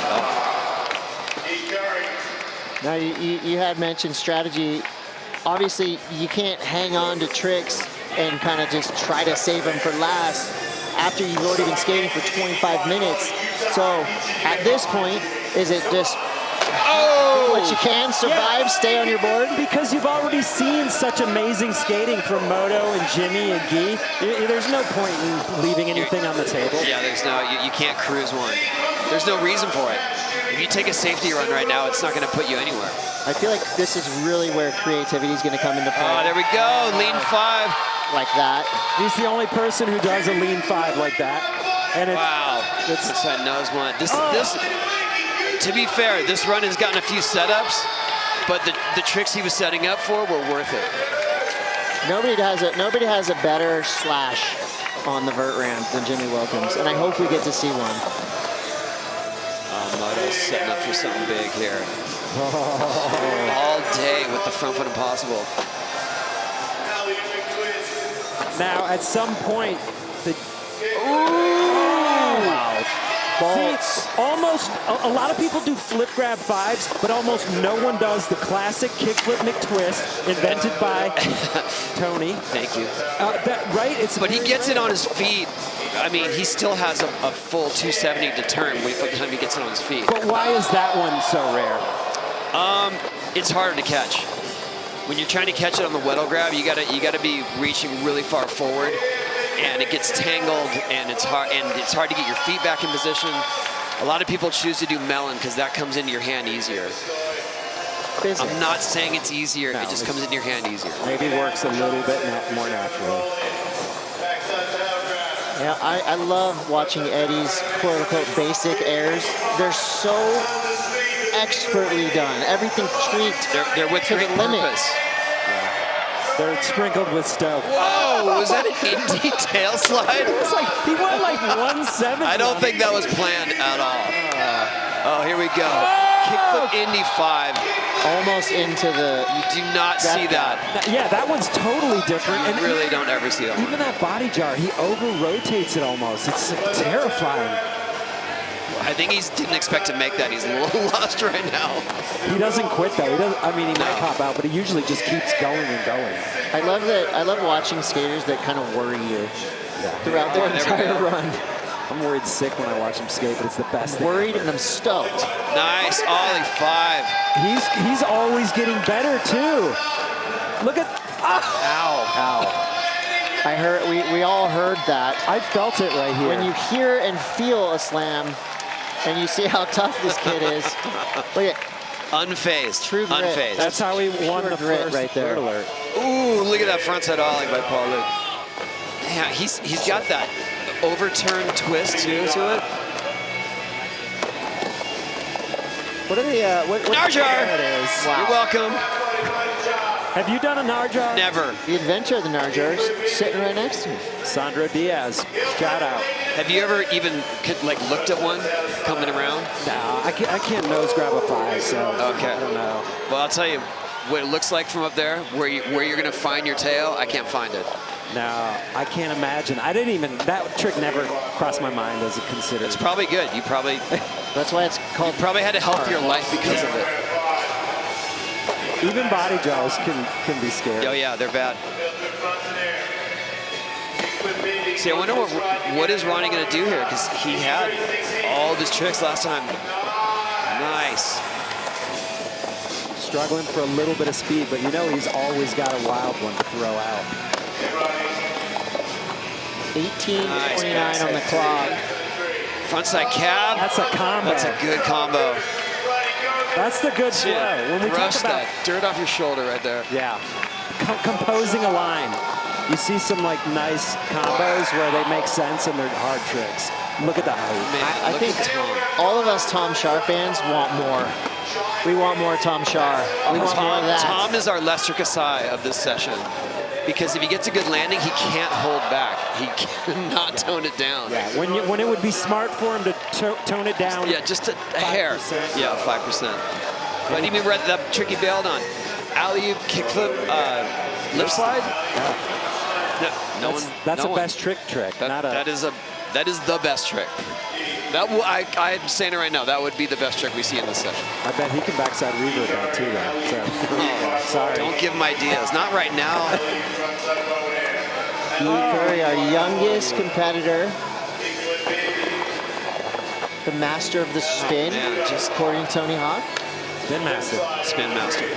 Now you had mentioned strategy. Obviously, you can't hang on to tricks and kind of just try to save them for last after you've already been skating for 25 minutes. So at this point, is it just do what you can, survive, stay on your board? Because you've already seen such amazing skating from Moto and Jimmy and Guy. There's no point in leaving anything on the table. Yeah, there's no, you can't cruise one. There's no reason for it. If you take a safety run right now, it's not going to put you anywhere. I feel like this is really where creativity is going to come into play. Oh, there we go, lean 5. Like that. He's the only person who does a lean 5 like that. And wow, it's that nose one. This, to be fair, this run has gotten a few setups, but the tricks he was setting up for were worth it. Nobody has a better slash on the vert ramp than Jimmy Wilkins, and I hope we get to see one. Moto's setting up for something big here. All day with the front foot impossible. Now, at some point, Bolts. See, almost, a lot of people do flip grab 5s, but almost no one does the classic kickflip McTwist invented by Tony. Thank you. But he gets it on his feet. I mean, he still has a full 270 to turn by the time he gets it on his feet. But why is that one so rare? It's harder to catch. When you're trying to catch it on the Weddle grab, you gotta be reaching really far forward, and it gets tangled, and it's hard to get your feet back in position. A lot of people choose to do melon because that comes into your hand easier. I'm not saying it's easier, it just comes into your hand easier. Maybe works a little bit more naturally. Yeah, I love watching Eddie's quote-unquote basic airs. They're so expertly done. Everything tweaked they're with to the great limit. purpose. They're sprinkled with Stoke. Whoa, was that an Indy tail slide? It's like, he went like 170. I don't think that was planned at all. Oh, here we go. Kickflip Indy 5. Almost into the... You do not see that. Yeah, that one's totally different. You really don't ever see that one. Even that body jar, he over-rotates it almost. It's terrifying. I think he didn't expect to make that. He's a little lost right now. He doesn't quit though. He doesn't. I mean, he might pop out, but he usually just keeps going and going. I love watching skaters that kind of worry you throughout their entire run. I'm worried sick when I watch him skate, but it's the best thing. Worried and I'm stoked. Nice ollie 5. He's always getting better too. Look at Ow. I heard we all heard that. I felt it right here. When you hear and feel a slam, and you see how tough this kid is. Look at Unfazed. True grit. Unfazed. That's how he won Pure the grit first right there. Vert Alert. Ooh, look at that frontside ollie by Paul Luke. Yeah, he's got that overturned twist too to it. What are they? What Narjar! There it is. Wow. You're welcome. Have you done a Narjar? Never. The inventor of the Narjar is sitting right next to me. Sandro Diaz. Shout out. Have you ever even like looked at one coming around? No, I can't nose grab a 5, so okay. I don't know. Well, I'll tell you what it looks like from up there, where you're gonna find your tail. I can't find it. No, I can't imagine. I didn't even, that trick never crossed my mind as a considered. It's probably good. You probably, that's why it's called. You probably had a healthier life because of it. Even body jaws can be scary. Oh yeah, they're bad. See, I wonder what is Ronnie gonna do here, because he had all of his tricks last time. Nice. Struggling for a little bit of speed, but you know he's always got a wild one to throw out. 18:29 on the clock. Frontside cab. That's a combo. That's a good combo. That's the good flow. When we Brush talk about that dirt off your shoulder right there. Yeah. Composing a line. You see some like nice combos where they make sense and they're hard tricks. Look at the height. I think all of us Tom Shar fans want more. We want more Tom Shar. We want more of that. Tom is our Lester Kasai of this session. Because if he gets a good landing, he can't hold back. He cannot tone it down. Yeah, when it would be smart for him to tone it down. Yeah, just a hair. Yeah, 5%. But even read that trick he bailed on. Alley-oop, kickflip, lip slide? That's no a best trick. That is the best trick. I'm saying it right now. That would be the best trick we see in this session. I bet he can backside reverb that too, though. So, sorry. Don't give him ideas. Not right now. Guy Curry, our youngest competitor, the master of the spin, according to Tony Hawk. Spin master. Spin master.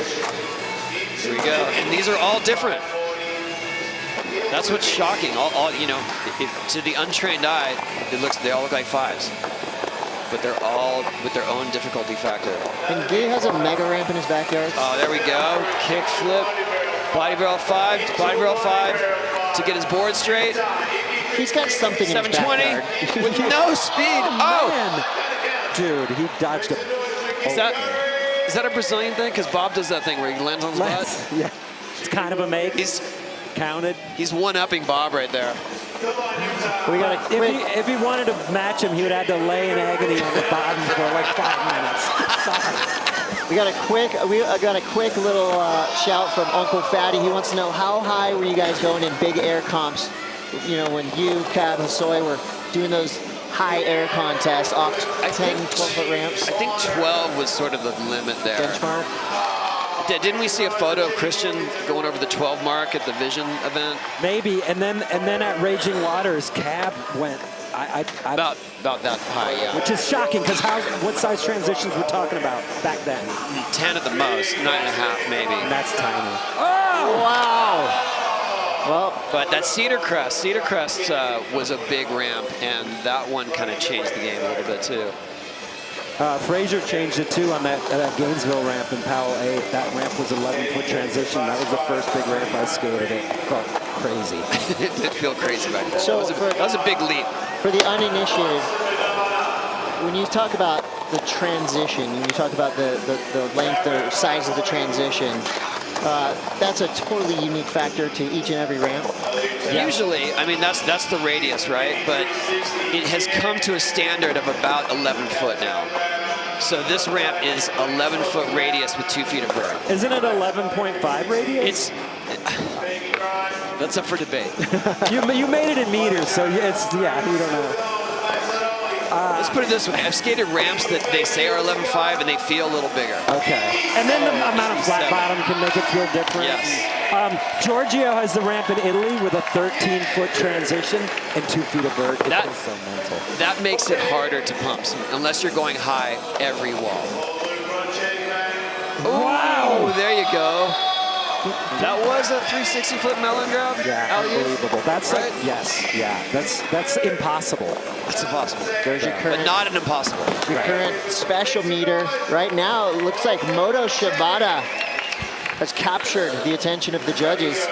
Here we go. And these are all different. That's what's shocking. All you know, to the untrained eye, they all look like 5s, but they're all with their own difficulty factor. And Guy has a mega ramp in his backyard. Oh, there we go. Kick flip, body barrel 5, to get his board straight. He's got something in his 720 with no speed. Oh, man. Dude, he dodged it. Is that a Brazilian thing? Because Bob does that thing where he lands on his butt. Yeah, it's kind of a make. He's counted. He's one-upping Bob right there. We got a quick. If he wanted to match him, he would have to lay in agony on the bottom for like 5 minutes. We got a quick little shout from Uncle Fatty. He wants to know, how high were you guys going in big air comps? You know, when you, Cab, and Soy were doing those high air contests off 10, 12-foot ramps? I think 12 was sort of the limit there. Benchmark? Didn't we see a photo of Christian going over the 12 mark at the Vision event? Maybe, and then at Raging Waters, Cab went about that high, yeah. Which is shocking, because what size transitions we're talking about back then? 10 at the most, 9.5 maybe. And that's tiny. Oh wow! Well, but that Cedar Crest was a big ramp, and that one kind of changed the game a little bit too. Frazier changed it too on that Gainesville ramp in Powell 8. That ramp was 11-foot transition. That was the first big ramp I skated. It felt crazy. It did feel crazy back then. So that was a big leap. For the uninitiated, when you talk about the transition, when you talk about the length or size of the transition, that's a totally unique factor to each and every ramp. Usually, I mean, that's the radius, right? But it has come to a standard of about 11 foot now. So this ramp is 11-foot radius with 2 feet of vert. Isn't it 11.5 radius? That's up for debate. you made it in meters, so we don't know. Let's put it this way. I've skated ramps that they say are 11.5 and they feel a little bigger. Okay. And then the amount of flat bottom can make it feel different. Yes. Giorgio has the ramp in Italy with a 13-foot transition and 2 feet of vert. It feels so mental. That makes it harder to pump, unless you're going high every wall. Wow! Ooh, there you go. That was a 360 flip melon grab? Yeah, unbelievable. That's right? That's impossible. That's impossible. There's your current, but not an impossible. Your current special meter. Right now, it looks like Moto Shibata has captured the attention of the judges.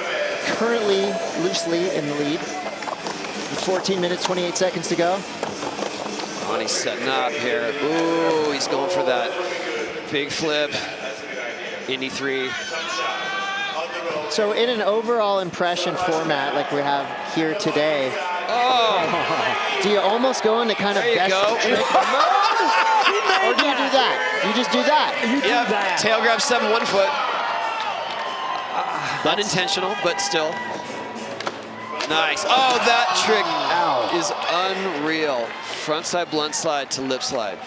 Currently loosely in the lead. 14 minutes, 28 seconds to go. Oh, he's setting up here. Ooh, he's going for that big flip. Indy 3. So in an overall impression format like we have here today, do you almost go into kind of best trick mode? Or do you do that? You just do that? You do that. Tail grab 7 1 foot. Unintentional, but still. Nice. Oh, that trick is unreal. Frontside blunt slide to lip slide.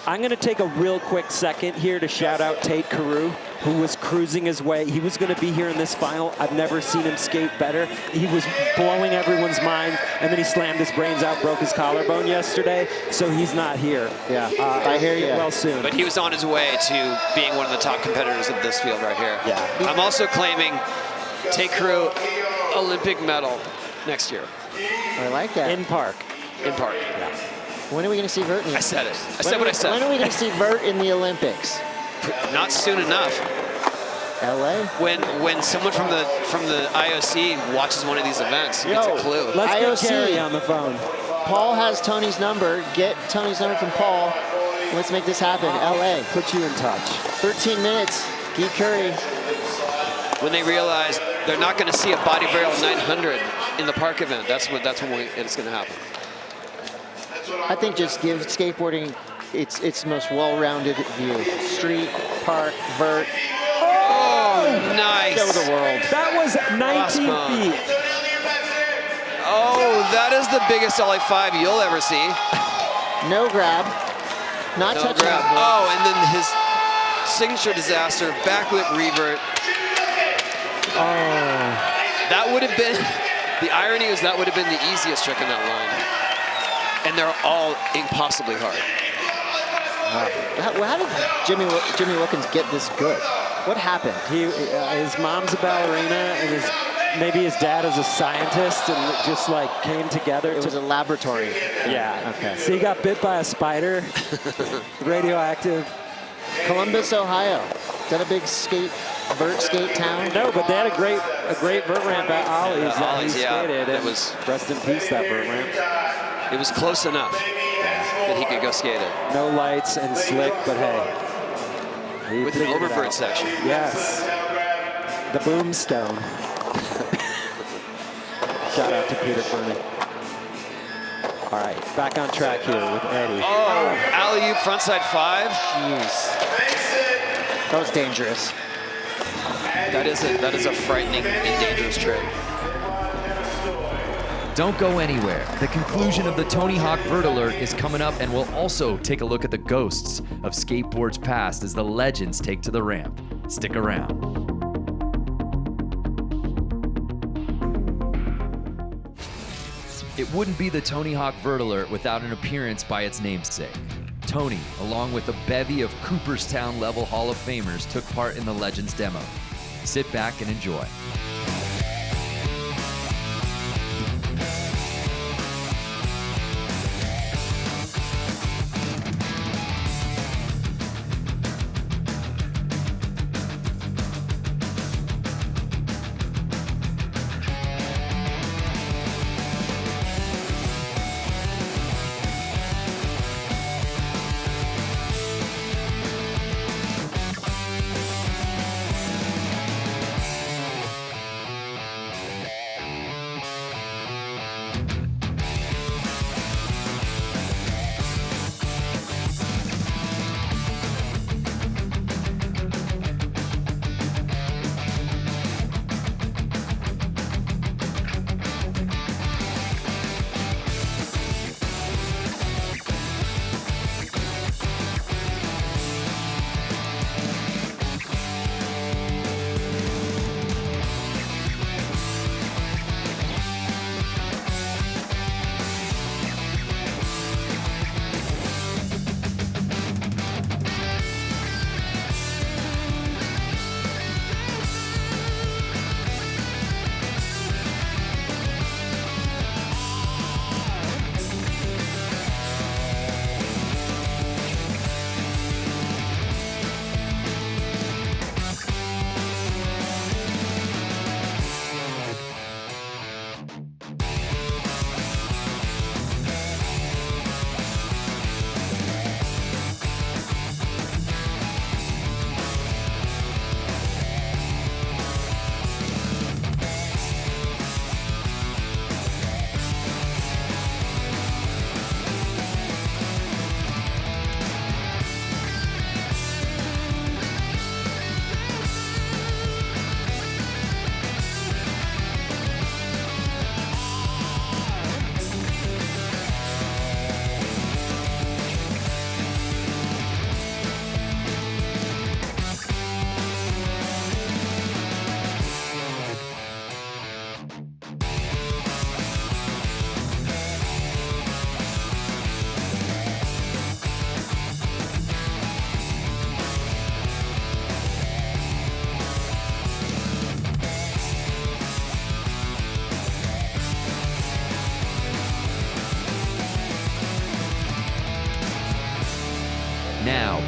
I'm going to take a real quick second here to shout out Tate Carew, who was cruising his way. He was going to be here in this final. I've never seen him skate better. He was blowing everyone's mind, and then he slammed his brains out, broke his collarbone yesterday, so he's not here. Yeah, I hear you. Well soon. But he was on his way to being one of the top competitors of this field right here. Yeah. I'm also claiming Tate Carew Olympic medal next year. I like that. In park. In park. Yeah. When are we going to see Vert? I said it. I said what I said. When are we going to see Vert in the Olympics? Not soon enough. LA? When someone from the IOC watches one of these events, gets a clue. Let's IOC. get Gary on the phone. Paul has Tony's number. Get Tony's number from Paul. Let's make this happen. LA. Put you in touch. 13 minutes. Guy Curry. When they realize they're not going to see a body varial 900 in the park event, that's when it's going to happen. I think just give skateboarding its most well-rounded view. Street, park, vert. Oh, nice. Show the world. That was 19 feet. Oh, that is the biggest LA5 you'll ever see. No grab. Not No touching. grab. Oh, and then his signature disaster, backlip revert. Oh. That would have been, the irony is that would have been the easiest trick in that line. And they're all impossibly hard. How did Jimmy Wilkins get this good? What happened? His mom's a ballerina, and maybe his dad is a scientist, and it just like came together. It was a laboratory. Yeah. Okay. So he got bit by a spider, radioactive. Columbus, Ohio. Is that a big vert skate town? No, but they had a great vert ramp at Ollie's that he skated. It was, rest in peace, that vert ramp. It was close enough that he could go skate it. No lights and slick, but hey. With an oververt section. Yes. The boomstone. Shout out to Peter Fernie. All right, back on track here with Eddie. Oh, alley-oop frontside 5. Jeez. That was dangerous. That is a frightening and dangerous trick. Don't go anywhere. The conclusion of the Tony Hawk Vert Alert is coming up, and we'll also take a look at the ghosts of skateboards past as the legends take to the ramp. Stick around. It wouldn't be the Tony Hawk Vert Alert without an appearance by its namesake. Tony, along with a bevy of Cooperstown-level Hall of Famers, took part in the Legends demo. Sit back and enjoy.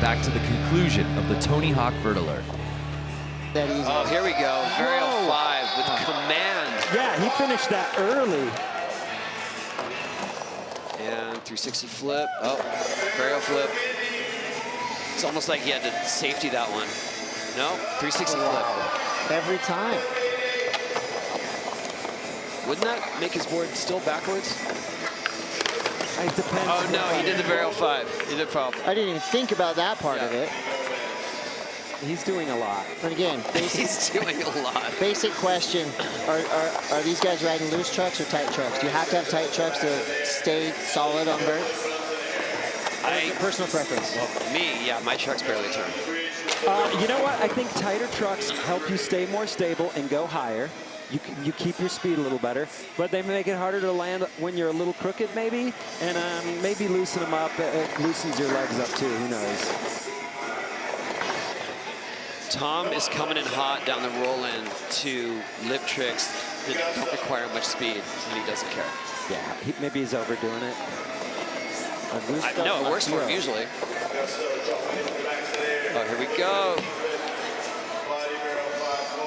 back to the conclusion of the Tony Hawk Vertiler. Oh, here we go. Varial 5 with command. Yeah, he finished that early. And 360 flip. Oh, varial flip. It's almost like he had to safety that one. No, 360 flip. Every time. Wouldn't that make his board still backwards? It depends. Oh, no, he did the varial 5. He did 5. I didn't even think about that part of it. He's doing a lot. But again, he's doing a lot. Basic question: Are these guys riding loose trucks or tight trucks? Do you have to have tight trucks to stay solid on vert? Personal preference. Well, me, yeah, my trucks barely turn. You know what? I think tighter trucks help you stay more stable and go higher. You keep your speed a little better, but they make it harder to land when you're a little crooked, maybe, and maybe loosen them up. It loosens your legs up too. Who knows? Tom is coming in hot down the roll-in to lip tricks that don't require much speed, and he doesn't care. Yeah, maybe he's overdoing it. No, it works for him usually. Oh, here we go.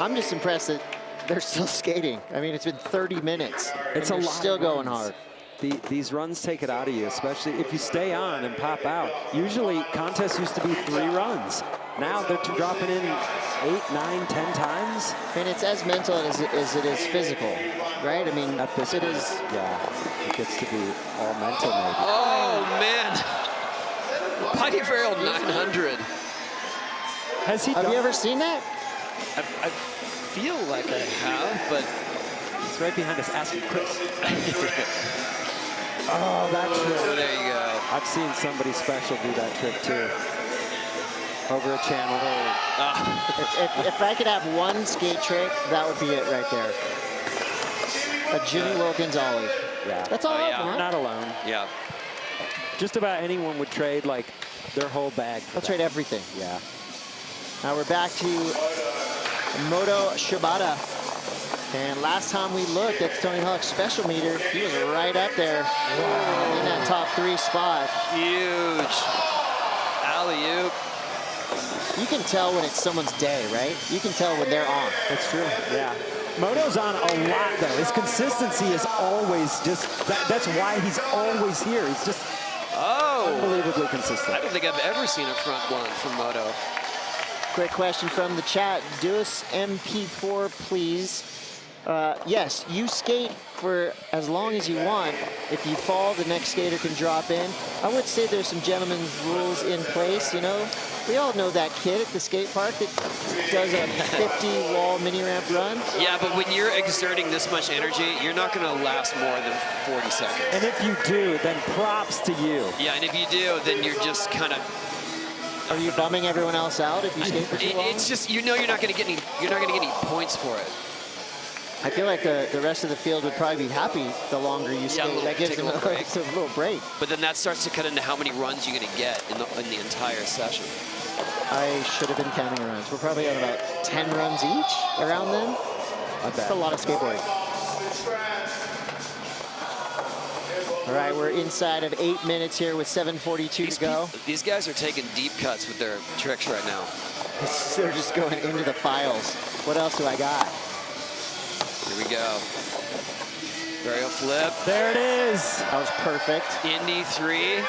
I'm just impressed that they're still skating. I mean, it's been 30 minutes. It's a lot. Still going hard. These runs take it out of you, especially if you stay on and pop out. Usually, contests used to be 3 runs. Now they're dropping in 8, 9, 10 times. And it's as mental as it is physical, right? I mean, at this it point, is. Yeah, it gets to be all mental maybe. Oh, man. Body varial 900. Have you ever seen that? I feel like I have, but... It's right behind us. Ask him, Chris. Oh, that trick. There you go. I've seen somebody special do that trick too. Over a channel. If I could have one skate trick, that would be it right there. A Jimmy Wilkins ollie. Yeah. That's all I want. Not alone. Yeah. Just about anyone would trade like their whole bag. I'll trade everything. Yeah. Now we're back to Moto Shibata. And last time we looked at the Tony Hawk special meter, he was right up there in that top 3 spot. Huge. Alley-oop. You can tell when it's someone's day, right? You can tell when they're on. That's true, yeah. Moto's on a lot, though. His consistency is always just, that's why he's always here. He's just unbelievably consistent. I don't think I've ever seen a front one from Moto. Quick question from the chat. Do us MP4, please. Yes, you skate for as long as you want. If you fall, the next skater can drop in. I would say there's some gentleman's rules in place, you know. We all know that kid at the skate park that does a 50-wall mini-ramp run. Yeah, but when you're exerting this much energy, you're not going to last more than 40 seconds. And if you do, then props to you. Yeah, and if you do, then you're just kind of... Are you bumming everyone else out if you skate for too long? It's just, you know, you're not going to get any points for it. I feel like the rest of the field would probably be happy the longer you skate. Yeah, that gives them a little break. But then that starts to cut into how many runs you're going to get in the entire session. I should have been counting runs. We're probably on about 10 runs each around then. That's a lot of skateboarding. All right, we're inside of 8 minutes here with 7:42 to go. These guys are taking deep cuts with their tricks right now. They're just going into the files. What else do I got? Here we go. Varial flip. There it is. That was perfect. Indy 3.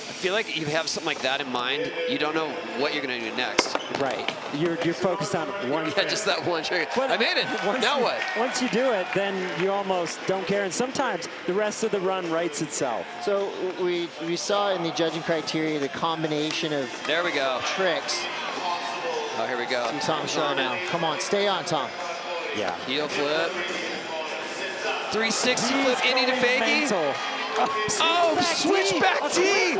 I feel like you have something like that in mind, you don't know what you're going to do next. Right. You're focused on one thing. Yeah, just that one trick. I made it. Now what? Once you do it, then you almost don't care. And sometimes the rest of the run writes itself. So we saw in the judging criteria the combination of there we go tricks. Oh, here we go. See Tom Shaw now. Come on, stay on, Tom. Yeah. Heel flip. 360 flip, Indy to fakie. Oh, switch back D.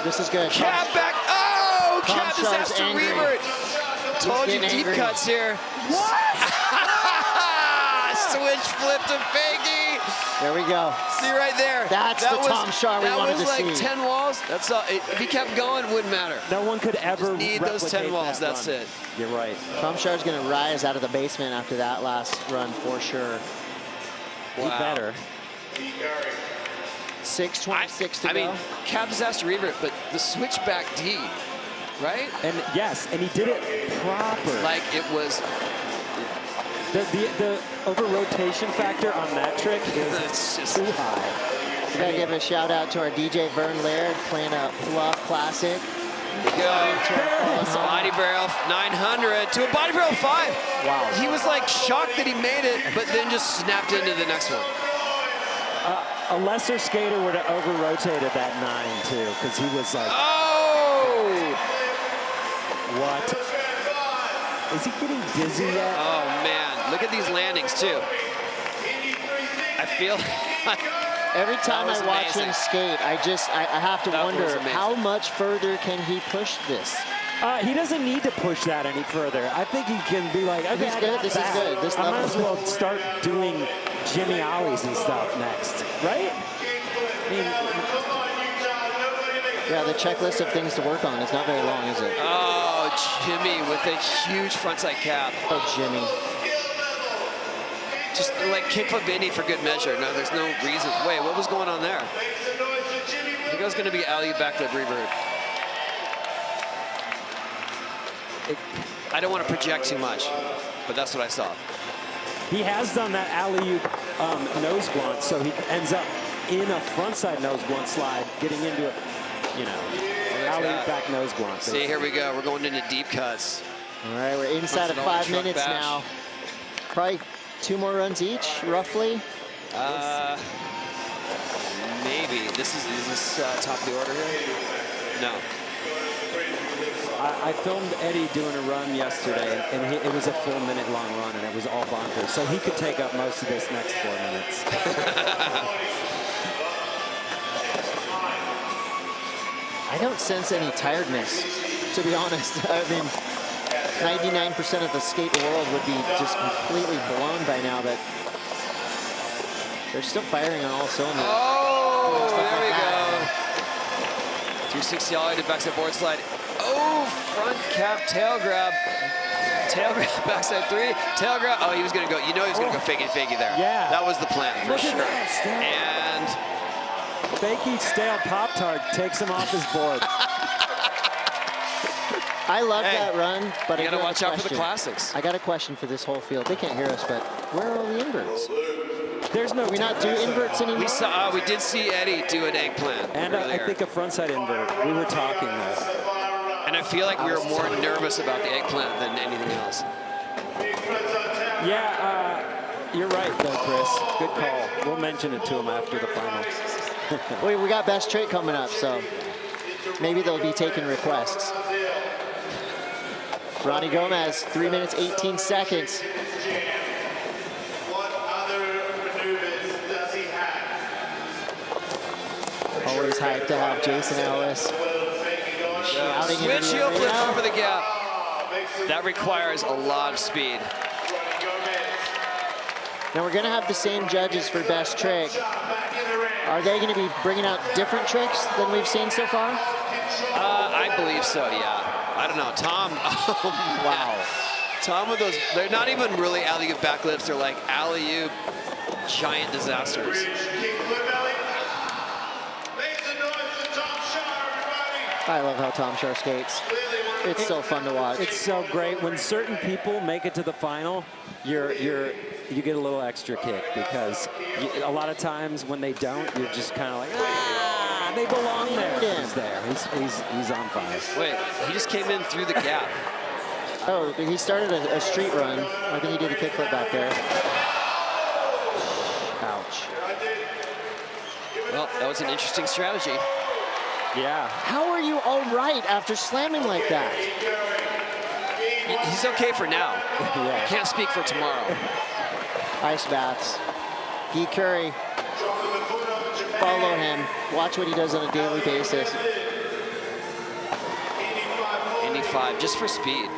This is good. Cab back. Oh, cab disaster revert. Told you deep cuts here. What? Switch flip to fakie. There we go. See right there. That's the Tom Shaw we wanted to see. That was like 10 walls. That's all. If he kept going, it wouldn't matter. No one could ever just need those 10 walls. That's run. it. You're right. Tom Shaw's going to rise out of the basement after that last run for sure. Wow. He better. 6:26 to go. I mean, cab disaster revert, but the switchback D, right? And yes, and he did it proper. Like it was. The over rotation factor on that trick is just too high. We gotta give a shout out to our DJ Vern Laird playing a fluff classic. Go. Body barrel 900 to a body barrel 5. Wow. He was like shocked that he made it, but then just snapped into the next one. A lesser skater would have over rotated that 9 too, because he was like, oh! What? Is he getting dizzy yet? Oh man, look at these landings too. I feel every time I watch him skate, I have to wonder how much further can he push this? He doesn't need to push that any further. I think he can be like, okay, He's good. This is good. This I level. might as well start doing Jimmy Ollies and stuff next, right? I mean, yeah, the checklist of things to work on is not very long, is it? Oh, Jimmy with a huge frontside cap. Oh, Jimmy. Just like kickflip Indy for good measure. No, there's no reason. Wait, what was going on there? I think it was going to be alley backflip revert. I don't want to project too much, but that's what I saw. he has done that alley-oop nose blunt, so he ends up in a frontside nose blunt slide, getting into it, you know, alley-oop back nose blunt. See, here we go. We're going into deep cuts. All right, we're inside of 5 minutes now. Probably 2 more runs each, roughly. Maybe. Is this top of the order here? No. I filmed Eddie doing a run yesterday, and it was a 4 minute long run, and it was all bonkers. So he could take up most of this next 4 minutes. I don't sense any tiredness, to be honest. I mean, 99% of the skate world would be just completely blown by now, but they're still firing on all cylinders. Oh, there we go. 360 ollie to backside board slide. Oh, front cap tail grab. Tail grab, backside 3, tail grab. Oh, he was gonna go, you know he was gonna go fakey there. Yeah. That was the plan, for sure. And fakey stale Pop-Tart takes him off his board. I love that run, but you I gotta watch out for the classics. I got a question for this whole field. They can't hear us, but where are all the inverts? There's no. We not do inverts anymore. We did see Eddie do an eggplant. And I think a frontside invert. We were talking though. And I feel like we were more nervous about the eggplant than anything else. Yeah, you're right though, Chris. Good call. We'll mention it to him after the finals. We got best trick coming up, so maybe they'll be taking requests. Ronnie Gomez, 3 minutes, 18 seconds. Always hyped to have Jason Ellis shouting into the Switch heel flip arena. over the gap. That requires a lot of speed. Now we're going to have the same judges for best trick. Are they going to be bringing out different tricks than we've seen so far? I believe so, yeah. I don't know, Tom. Oh, wow. Tom with those, they're not even really alley-oop backflips, they're like alley-oop giant disasters. I love how Tom Shar skates. It's so fun to watch. It's so great when certain people make it to the final. You get a little extra kick because a lot of times when they don't, you're just kind of like, they belong there. He's there. He's on fire. Wait, he just came in through the gap. Oh, he started a street run. I think he did a kickflip back there. Ouch. Well, that was an interesting strategy. Yeah. How are you all right after slamming like that? He's okay for now. Yeah. Can't speak for tomorrow. Ice baths. Guy Curry. Follow him. Watch what he does on a daily basis. 85, just for speed.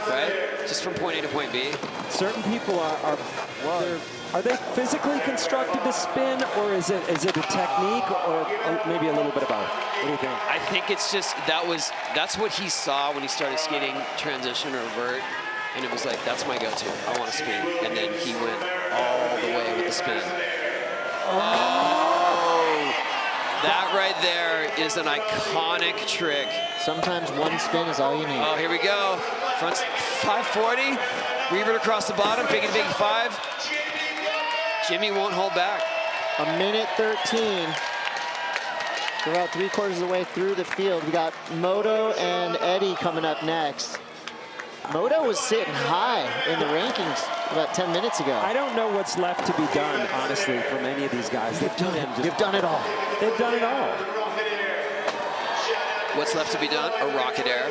Right? Just from point A to point B. Certain people are they physically constructed to spin, or is it a technique, or maybe a little bit of both? What do you think? I think it's just that's what he saw when he started skating transition or revert, and it was like, that's my go-to. I want to spin, and then he went all the way with the spin. Oh! That right there is an iconic trick. Sometimes one spin is all you need. Oh, here we go. Front 540. Revert across the bottom, faking 5. Jimmy won't hold back. A minute 13. We're about 3/4 of the way through the field. We got Moto and Eddie coming up next. Moto was sitting high in the rankings about 10 minutes ago. I don't know what's left to be done, honestly, from any of these guys. They've done it. They've done it all. They've done it all. What's left to be done? A rocket air.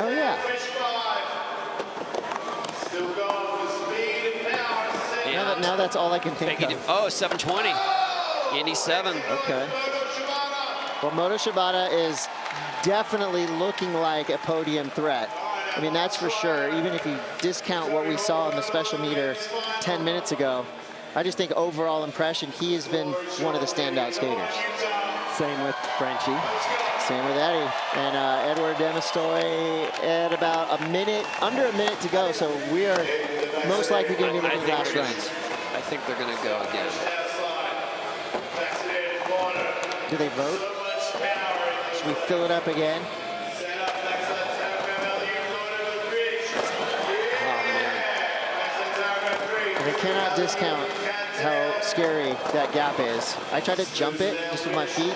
Oh, yeah. Now that's all I can think of. Oh, 720. Indy 7. Okay. Well, Moto Shibata is definitely looking like a podium threat. I mean, that's for sure. Even if you discount what we saw in the special meter 10 minutes ago, I just think overall impression, he has been one of the standout skaters. Same with Frenchie. Same with Eddie. And Edward Demistoy at about under a minute to go. So we are most likely going to be looking at last runs. I think they're going to go again. Do they vote? Should we fill it up again? I cannot discount how scary that gap is. I tried to jump it just with my feet.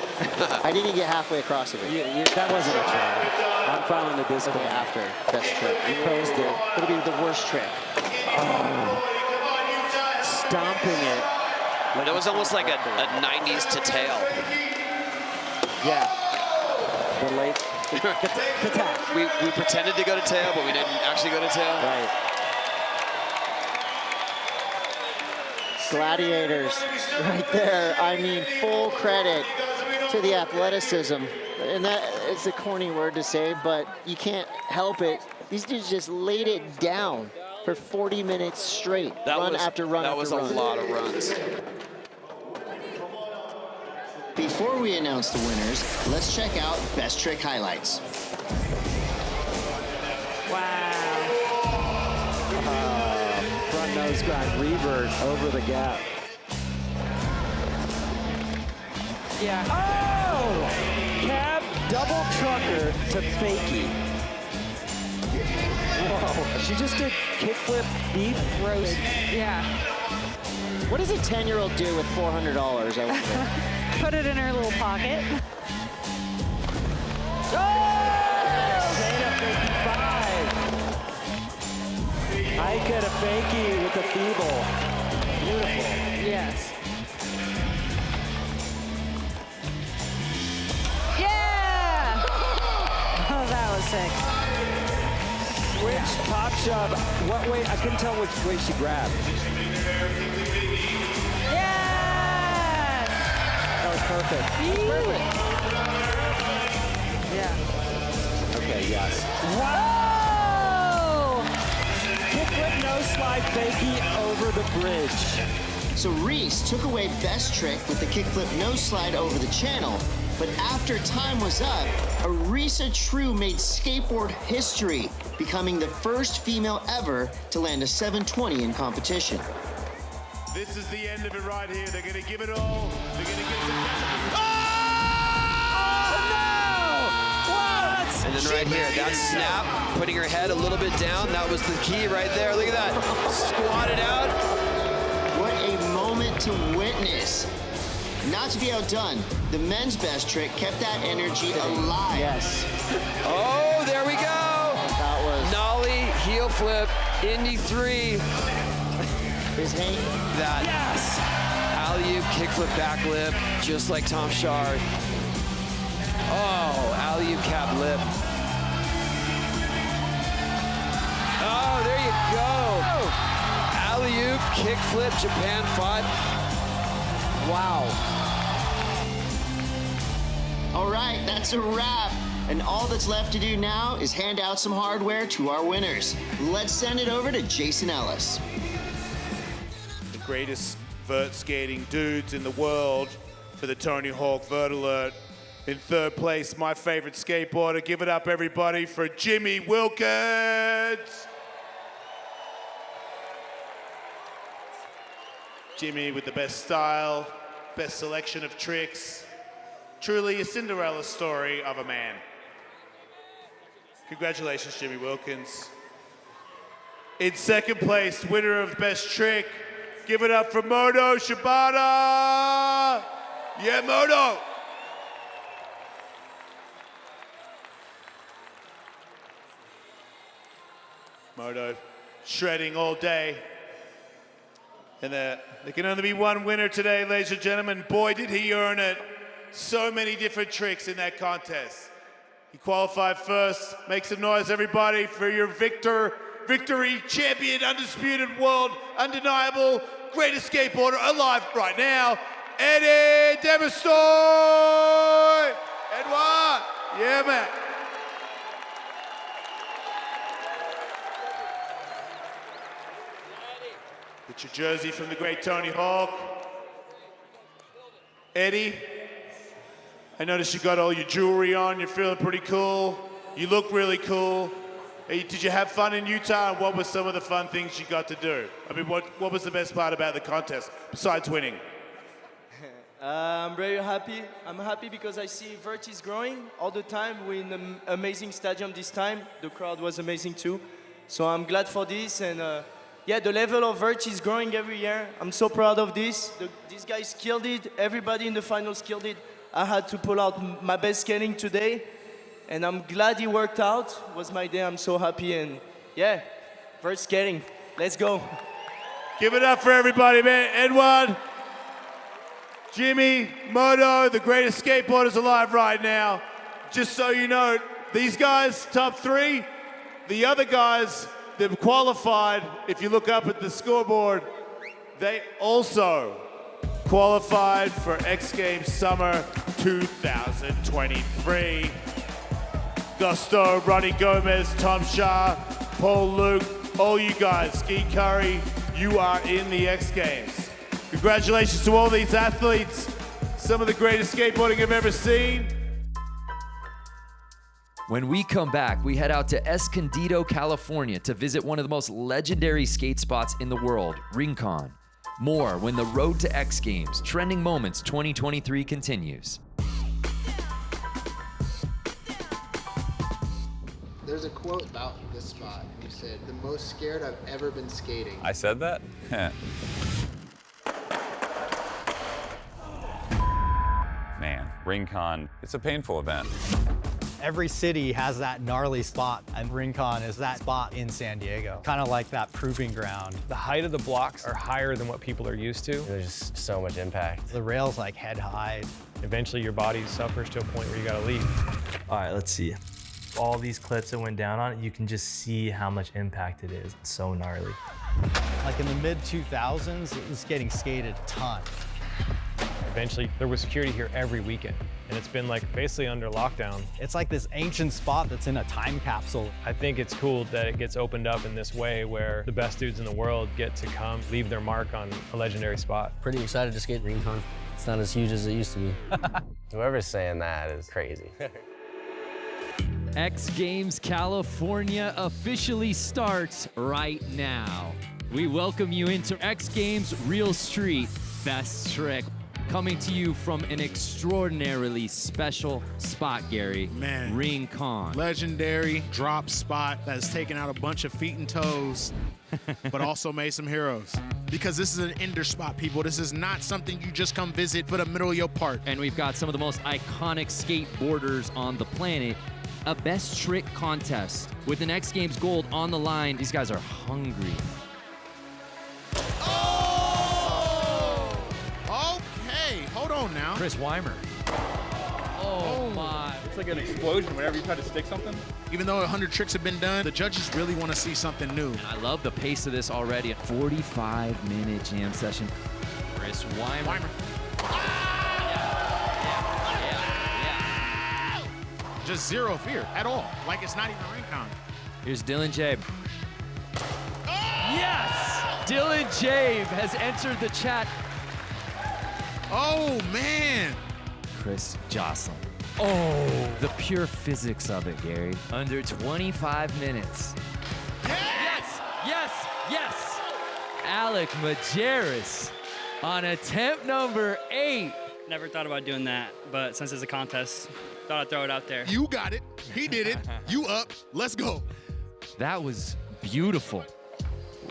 I didn't get halfway across of it. That wasn't a try. I'm following the disc after best trick. You posed it. It'll be the worst trick. Oh. Stomping it. Like that was almost like a 90s to tail. Yeah. The late we pretended to go to tail, but we didn't actually go to tail. Right. Gladiators right there. I mean, full credit to the athleticism. And that is a corny word to say, but you can't help it. These dudes just laid it down for 40 minutes straight, run after run after run. That was a lot of runs. Before we announce the winners, let's check out best trick highlights. Wow. Front nose grind revert over the gap. Yeah. Oh! Cab double trucker to fakie. Whoa. She just did kickflip beef roast. Yeah. What does a 10-year-old do with $400, I wonder? Put it in her little pocket. I get a fakie with a feeble. Beautiful. Yes. Yeah! Oh, that was sick. Switch, pop shove. What way? I couldn't tell which way she grabbed. Yes! That was perfect. That's perfect. Yeah. Okay, yes. Wow! Kickflip no slide fakie over the bridge. So Reese took away best trick with the kickflip no slide over the channel, but after time was up, Arisa True made skateboard history, becoming the first female ever to land a 720 in competition. This is the end of it right here. They're going to give it all. They're going to get some. And then right here, that snap, putting her head a little bit down, that was the key right there. Look at that. Squatted out. What a moment to witness. Not to be outdone, the men's best trick kept that energy alive. Yes. Oh, there we go. That was nollie, heel flip, Indy 3. His name? That. Yes. Alley-oop, kickflip, backlip, just like Tom Shard. Oh, alley-oop, cap lip. Oh, there you go. Alley-oop, kickflip, Japan 5. Wow. All right, that's a wrap. And all that's left to do now is hand out some hardware to our winners. Let's send it over to Jason Ellis. The greatest vert skating dudes in the world for the Tony Hawk Vert Alert. In third place, my favorite skateboarder. Give it up, everybody, for Jimmy Wilkins. Jimmy with the best style, best selection of tricks, Truly a Cinderella story of a man. Congratulations, Jimmy Wilkins. In second place, winner of Best Trick, give it up for Moto Shibata! Yeah, Moto! Moto shredding all day. And there can only be one winner today, ladies and gentlemen. Boy, did he earn it. So many different tricks in that contest. He qualified first. Make some noise, everybody, for your victory champion, undisputed world, undeniable, greatest skateboarder alive right now, Eddie Demastoy! Edouard! Yeah, man. Get your jersey from the great Tony Hawk. Eddie, I noticed you got all your jewelry on. You're feeling pretty cool. You look really cool. Hey, did you have fun in Utah? And what were some of the fun things you got to do? I mean, what was the best part about the contest, besides winning? I'm very happy. I'm happy because I see Vert is growing all the time. We're in an amazing stadium this time. The crowd was amazing too. So I'm glad for this. And yeah, the level of Vert is growing every year. I'm so proud of this. These guys killed it. Everybody in the finals killed it. I had to pull out my best skating today. And I'm glad it worked out. It was my day. I'm so happy. And yeah, Vert skating. Let's go. Give it up for everybody, man. Edouard, Jimmy, Moto, the greatest skateboarders alive right now. Just so you know, these guys, top three, the other guys that qualified, if you look up at the scoreboard, they also qualified for X Games Summer 2023. Gusto, Ronnie Gomez, Tom Shah, Paul Luke, all you guys, Ski Curry, you are in the X Games. Congratulations to all these athletes, some of the greatest skateboarding I've ever seen. When we come back, we head out to Escondido, California to visit one of the most legendary skate spots in the world, Rincon. More when the Road to X Games Trending Moments 2023 continues. There's a quote about this spot. You said, "The most scared I've ever been skating." I said that? Man, Rincon, it's a painful event. Every city has that gnarly spot, and Rincon is that spot in San Diego. Kind of like that proving ground. The height of the blocks are higher than what people are used to. There's so much impact. The rail's like head high. Eventually your body suffers to a point where you gotta leave. All right, let's see. All these clips that went down on it, you can just see how much impact it is. It's so gnarly. Like in the mid-2000s, it was getting skated a ton. Eventually, there was security here every weekend, and it's been like basically under lockdown. It's like this ancient spot that's in a time capsule. I think it's cool that it gets opened up in this way where the best dudes in the world get to come leave their mark on a legendary spot. Pretty excited to skate Rincon. It's not as huge as it used to be. Whoever's saying that is crazy. X Games California officially starts right now. We welcome you into X Games Real Street Best Trick. Coming to you from an extraordinarily special spot, Gary. Man. Rincon. Legendary drop spot that has taken out a bunch of feet and toes, but also made some heroes. Because this is an indoor spot, people. This is not something you just come visit for the middle of your park. And we've got some of the most iconic skateboarders on the planet. A best trick contest with an X Games gold on the line. These guys are hungry. Okay, hold on now. Chris Weimer. Oh my. It's like an explosion whenever you try to stick something. Even though 100 tricks have been done, the judges really want to see something new. And I love the pace of this already. A 45-minute jam session. Chris Weimer. Just zero fear at all. Like it's not even Rincon. Here's Dylan Jabe. Yes! Dylan Jabe has entered the chat. Oh, man. Chris Jocelyn. Oh, the pure physics of it, Gary. Under 25 minutes. Yes! Yes! Yes! Alec Majerus on attempt number 8. Never thought about doing that, but since it's a contest, thought I'd throw it out there. You got it. He did it. You up. Let's go. That was beautiful.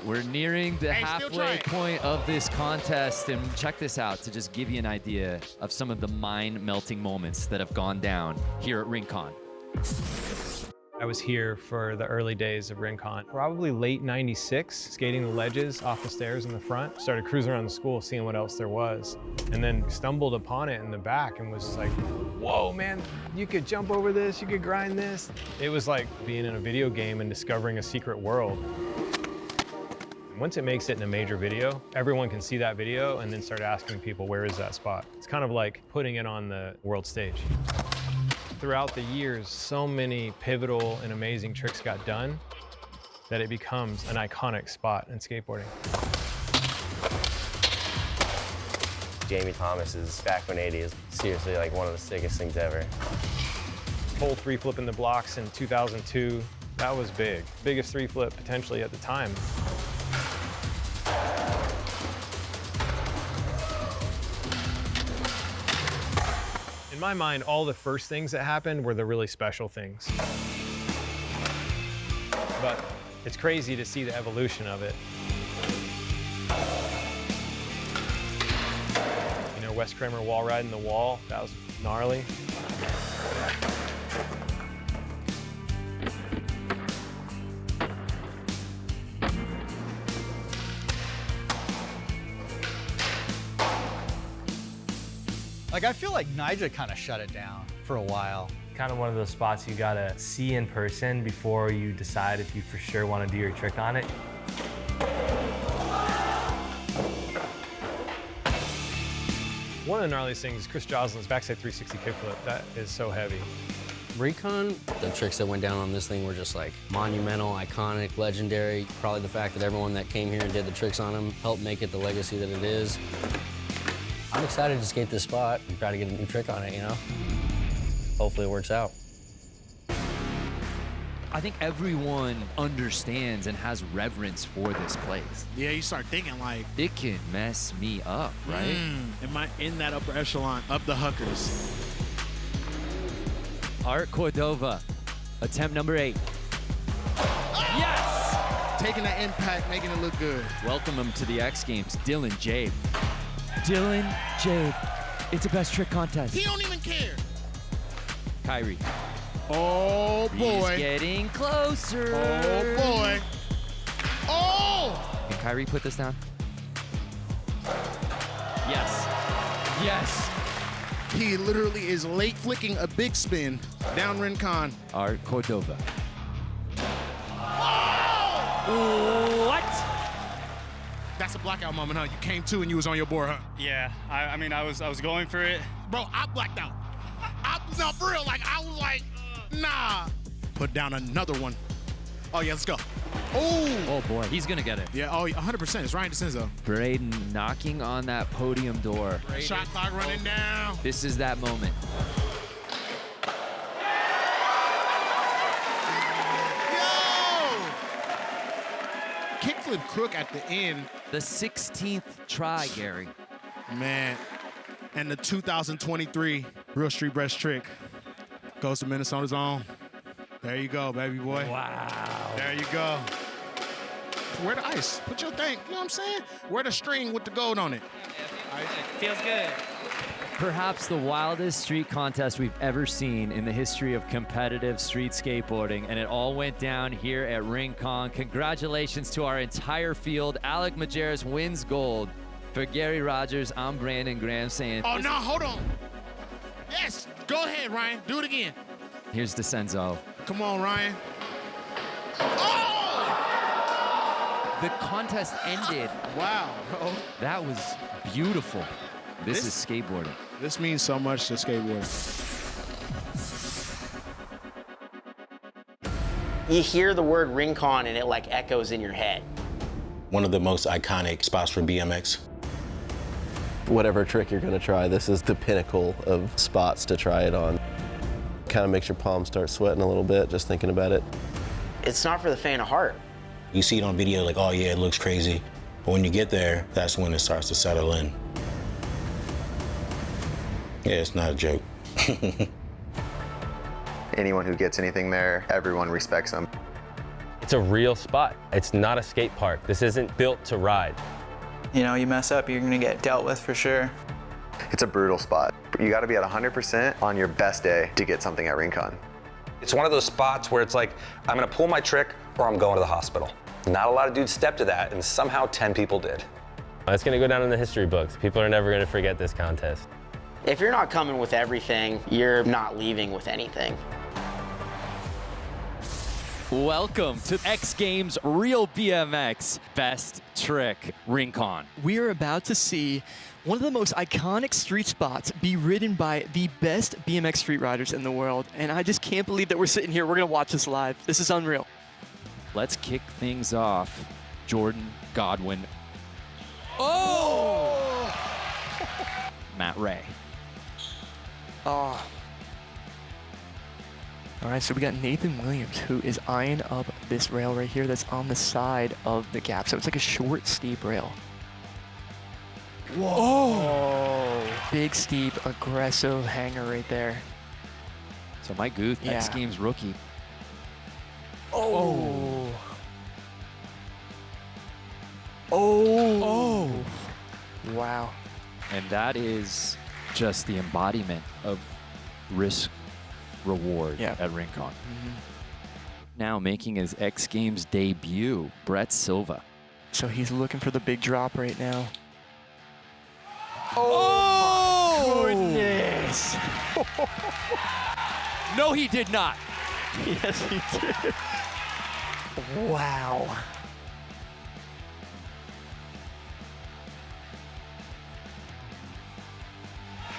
We're nearing the halfway point of this contest, and check this out to just give you an idea of some of the mind-melting moments that have gone down here at Rincon. I was here for the early days of Rincon, probably late '96, skating the ledges off the stairs in the front. Started cruising around the school, seeing what else there was, and then stumbled upon it in the back and was like, whoa, man, you could jump over this, you could grind this. It was like being in a video game and discovering a secret world. Once it makes it in a major video, everyone can see that video and then start asking people, where is that spot? It's kind of like putting it on the world stage. Throughout the years, so many pivotal and amazing tricks got done that it becomes an iconic spot in skateboarding. Jamie Thomas's back 180 is seriously like one of the sickest things ever. Full 3-flip in the blocks in 2002, that was big. Biggest 3-flip potentially at the time. In my mind, all the first things that happened were the really special things. But it's crazy to see the evolution of it. You know, Wes Kramer wall riding the wall, that was gnarly. Like, I feel like Nyjah kind of shut it down for a while. Kind of one of those spots you gotta see in person before you decide if you for sure want to do your trick on it. One of the gnarliest things is Chris Joslin's backside 360 kickflip. That is so heavy. Rincon, the tricks that went down on this thing were just like monumental, iconic, legendary. Probably the fact that everyone that came here and did the tricks on them helped make it the legacy that it is. I'm excited to skate this spot and try to get a new trick on it, you know? Hopefully it works out. I think everyone understands and has reverence for this place. Yeah, you start thinking like, it can mess me up, right? Am I in that upper echelon of the Huckers? Art Cordova, attempt number 8. Yes! Taking that impact, making it look good. Welcome him to the X Games, Dylan Jabe. Dylan Jabe, it's a best trick contest. He don't even care. Kyrie. Oh, boy. He's getting closer. Oh, boy. Oh! Can Kyrie put this down? Yes. Yes. He literally is late flicking a big spin down Rincon. Art Cordova. Oh! What? That's a blackout moment, huh? You came to and you was on your board, huh? Yeah, I mean, I was going for it. Bro, I blacked out. No, for real, like, I was like, nah. Put down another one. Oh, yeah, let's go. Oh, boy, he's gonna get it. Yeah, oh, 100%. It's Ryan DeCenzo. Braden knocking on that podium door. Shot clock running down. This is that moment. Kickflip crook at the end. The 16th try, Gary. Man, and the 2023 Real Street Breast trick goes to Minnesota's own. There you go, baby boy. Wow. There you go. Wear the ice. Put your thing, you know what I'm saying? Wear the string with the gold on it. Feels good. Perhaps the wildest street contest we've ever seen in the history of competitive street skateboarding, and it all went down here at Rincon. Congratulations to our entire field. Alec Majerus wins gold. For Gary Rogers, I'm Brandon Graham saying... Oh, no, hold on. Yes, go ahead, Ryan. Do it again. Here's DeCenzo. Come on, Ryan. The contest ended. Wow, bro. That was beautiful. This is skateboarding. This means so much to skateboarding. You hear the word Rincon and it like echoes in your head. One of the most iconic spots for BMX. Whatever trick you're gonna try, this is the pinnacle of spots to try it on. Kind of makes your palms start sweating a little bit just thinking about it. It's not for the faint of heart. You see it on video like, oh yeah, it looks crazy. But when you get there, that's when it starts to settle in. Yeah, it's not a joke. Anyone who gets anything there, everyone respects them. It's a real spot. It's not a skate park. This isn't built to ride. You know, you mess up, you're gonna get dealt with for sure. It's a brutal spot. You gotta be at 100% on your best day to get something at Rincon. It's one of those spots where it's like, I'm gonna pull my trick or I'm going to the hospital. Not a lot of dudes stepped to that, and somehow 10 people did. It's gonna go down in the history books. People are never gonna forget this contest. If you're not coming with everything, you're not leaving with anything. Welcome to X Games Real BMX Best Trick Rincon. We are about to see one of the most iconic street spots be ridden by the best BMX street riders in the world. And I just can't believe that we're sitting here. We're going to watch this live. This is unreal. Let's kick things off. Jordan Godwin. Oh! Matt Ray. Oh. All right, so we got Nathan Williams, who is eyeing up this rail right here that's on the side of the gap. So it's like a short, steep rail. Whoa. Oh. Big, steep, aggressive hanger right there. So Mike Guth, Yeah. X Games rookie. Oh. Oh. Wow. And that is just the embodiment of risk reward at Rincon. Now making his X Games debut, Brett Silva. So he's looking for the big drop right now. Oh, my goodness. No, he did not. Yes, he did. Wow.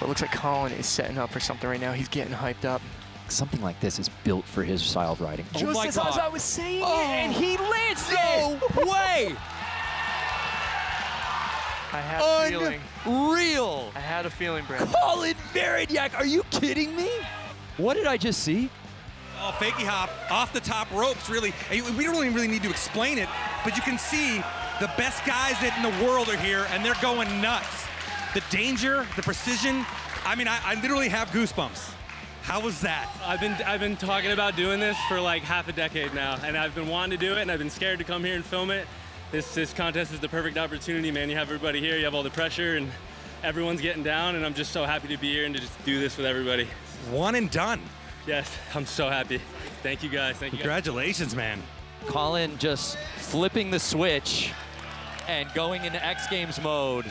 It looks like Colin is setting up for something right now. He's getting hyped up. Something like this is built for his style of riding. Just as I was saying it, and he lands it. No way! I had a feeling. Unreal! I had a feeling, Brad. Colin Verignac, are you kidding me? What did I just see? Oh, fakie hop off the top ropes, really. We don't really need to explain it, but you can see the best guys in the world are here, and they're going nuts. The danger, the precision, I mean, I literally have goosebumps. How was that? I've been talking about doing this for like half a decade now, and I've been wanting to do it, and I've been scared to come here and film it. This contest is the perfect opportunity, man. You have everybody here, you have all the pressure, and everyone's getting down, and I'm just so happy to be here and to just do this with everybody. One and done. Yes, I'm so happy. Thank you guys. Thank you. Congratulations, man. Colin just flipping the switch and going into X Games mode.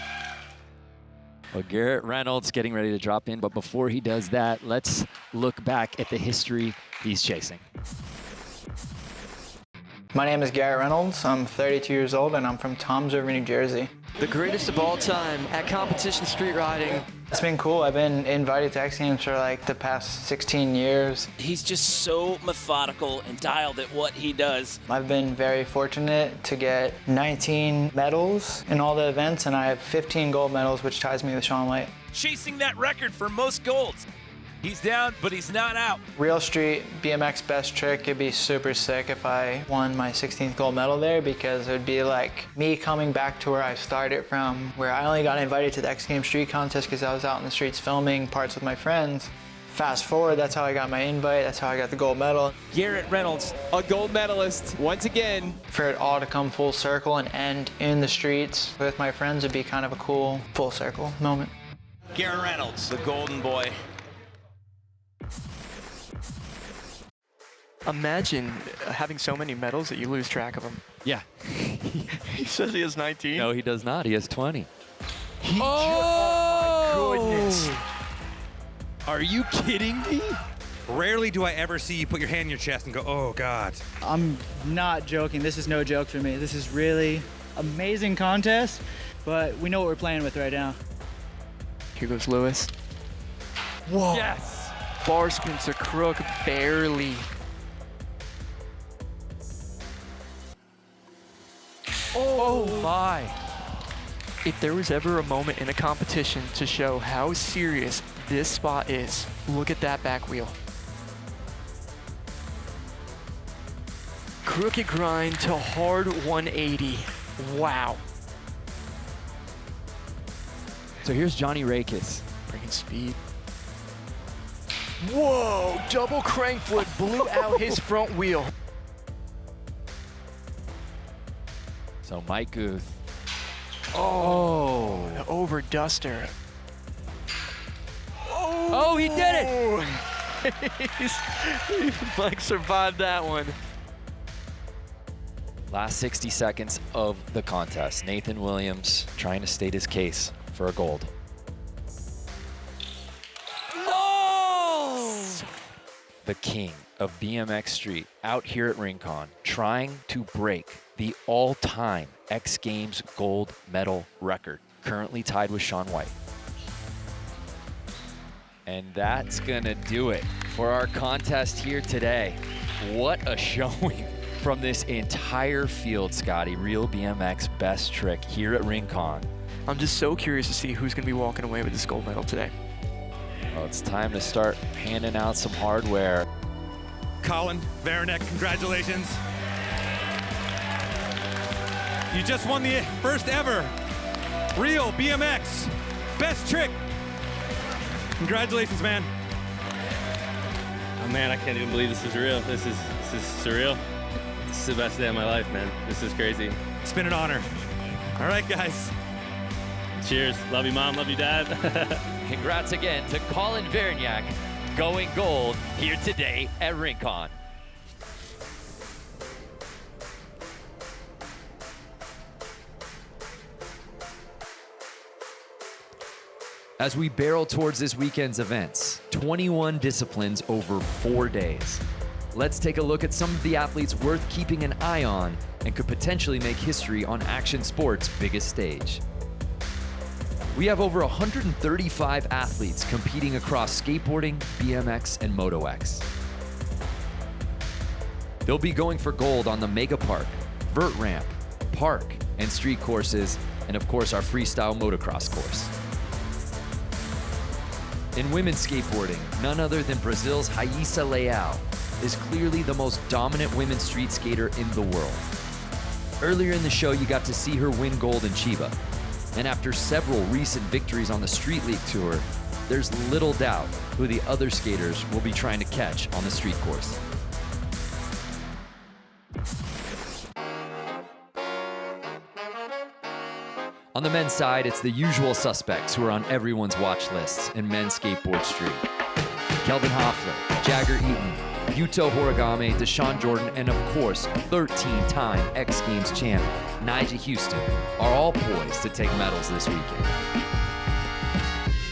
Well, Garrett Reynolds getting ready to drop in, but before he does that, let's look back at the history he's chasing. My name is Garrett Reynolds. I'm 32 years old and I'm from Toms River, New Jersey. The greatest of all time at competition street riding. It's been cool. I've been invited to X Games for like the past 16 years. He's just so methodical and dialed at what he does. I've been very fortunate to get 19 medals in all the events, and I have 15 gold medals, which ties me with Sean White. Chasing that record for most golds. He's down, but he's not out. Real Street BMX best trick. It'd be super sick if I won my 16th gold medal there, because it would be like me coming back to where I started from, where I only got invited to the X Games street contest because I was out in the streets filming parts with my friends. Fast forward, that's how I got my invite, that's how I got the gold medal. Garrett Reynolds, a gold medalist once again. For it all to come full circle and end in the streets with my friends would be kind of a cool full circle moment. Garrett Reynolds, the golden boy. Imagine having so many medals that you lose track of them. Yeah. He says he has 19. No, he does not. He has 20. Oh, my goodness. Are you kidding me? Rarely do I ever see you put your hand in your chest and go, oh, God. I'm not joking. This is no joke for me. This is really amazing contest, but we know what we're playing with right now. Here goes Lewis. Whoa. Yes. Bar spins a crook, barely. Oh my. If there was ever a moment in a competition to show how serious this spot is, look at that back wheel. Crooked grind to hard 180. Wow. So here's Johnny Rakis. Bringing speed. Whoa, double crank flip blew out his front wheel. So Mike Guth. Oh, the over duster. Oh, he did it! Mike survived that one. Last 60 seconds of the contest. Nathan Williams trying to state his case for a gold. The king of BMX Street out here at Rincon, trying to break the all-time X Games gold medal record, currently tied with Shaun White. And that's gonna do it for our contest here today. What a showing from this entire field, Scotty. Real BMX best trick here at Rincon. I'm just so curious to see who's gonna be walking away with this gold medal today. Well, it's time to start handing out some hardware. Colin Varanek, congratulations. You just won the first ever Real BMX Best Trick. Congratulations, man. Oh man, I can't even believe this is real. This is surreal. This is the best day of my life, man. This is crazy. It's been an honor. All right, guys. Cheers. Love you, Mom. Love you, Dad. Congrats again to Colin Verniak, going gold here today at Rincon. As we barrel towards this weekend's events, 21 disciplines over 4 days. Let's take a look at some of the athletes worth keeping an eye on and could potentially make history on action sports' biggest stage. We have over 135 athletes competing across skateboarding, BMX, and MotoX. They'll be going for gold on the Mega Park, Vert Ramp, Park, and street courses, and of course our freestyle motocross course. In women's skateboarding, none other than Brazil's Raíssa Leal is clearly the most dominant women's street skater in the world. Earlier in the show, you got to see her win gold in Chiba. And after several recent victories on the Street League Tour, there's little doubt who the other skaters will be trying to catch on the street course. On the men's side, it's the usual suspects who are on everyone's watch lists in men's skateboard street. Kelvin Hoffler, Jagger Eaton, Yuto Horigame, Deshaun Jordan, and of course, 13-time X Games champ, Nyjah Huston, are all poised to take medals this weekend.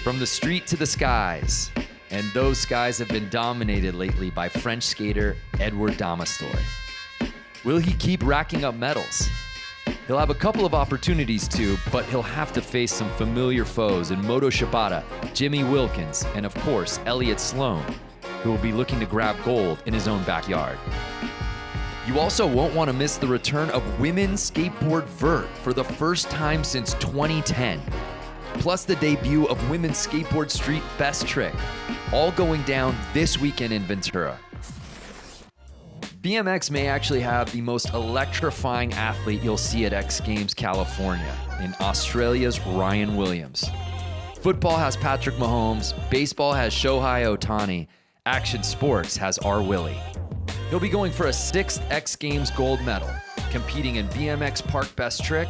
From the street to the skies, and those skies have been dominated lately by French skater Edward Damastor. Will he keep racking up medals? He'll have a couple of opportunities to, but he'll have to face some familiar foes in Moto Shibata, Jimmy Wilkins, and of course, Elliott Sloan, who will be looking to grab gold in his own backyard. You also won't want to miss the return of women's skateboard vert for the first time since 2010. Plus the debut of women's skateboard street best trick, all going down this weekend in Ventura. BMX may actually have the most electrifying athlete you'll see at X Games California in Australia's Ryan Williams. Football has Patrick Mahomes, baseball has Shohei Ohtani, action sports has R. Willie. He'll be going for a 6th X Games gold medal, competing in BMX Park Best Trick,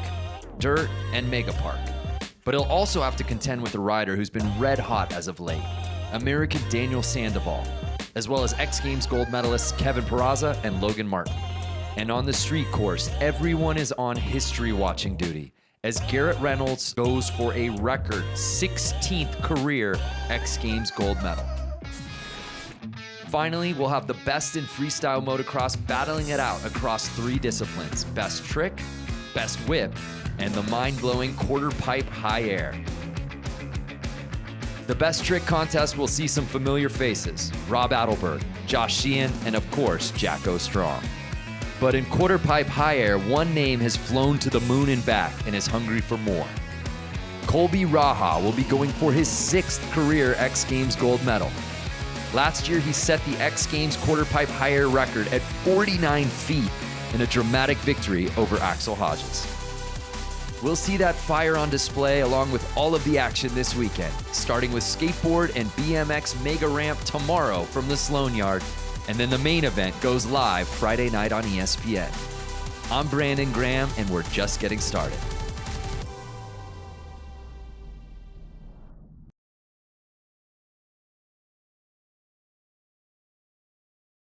Dirt, and Mega Park. But he'll also have to contend with a rider who's been red hot as of late, American Daniel Sandoval, as well as X Games gold medalists Kevin Peraza and Logan Martin. And on the street course, everyone is on history watching duty as Garrett Reynolds goes for a record 16th career X Games gold medal. Finally, we'll have the best in freestyle motocross battling it out across 3 disciplines: best trick, best whip, and the mind-blowing quarter pipe high air. The best trick contest will see some familiar faces: Rob Adelberg, Josh Sheehan, and of course, Jacko Strong. But in quarter pipe high air, one name has flown to the moon and back and is hungry for more. Colby Raha will be going for his 6th career X Games gold medal. Last year, he set the X Games quarter pipe high air record at 49 feet in a dramatic victory over Axel Hodges. We'll see that fire on display along with all of the action this weekend, starting with skateboard and BMX mega ramp tomorrow from the Sloan Yard, and then the main event goes live Friday night on ESPN. I'm Brandon Graham, and we're just getting started.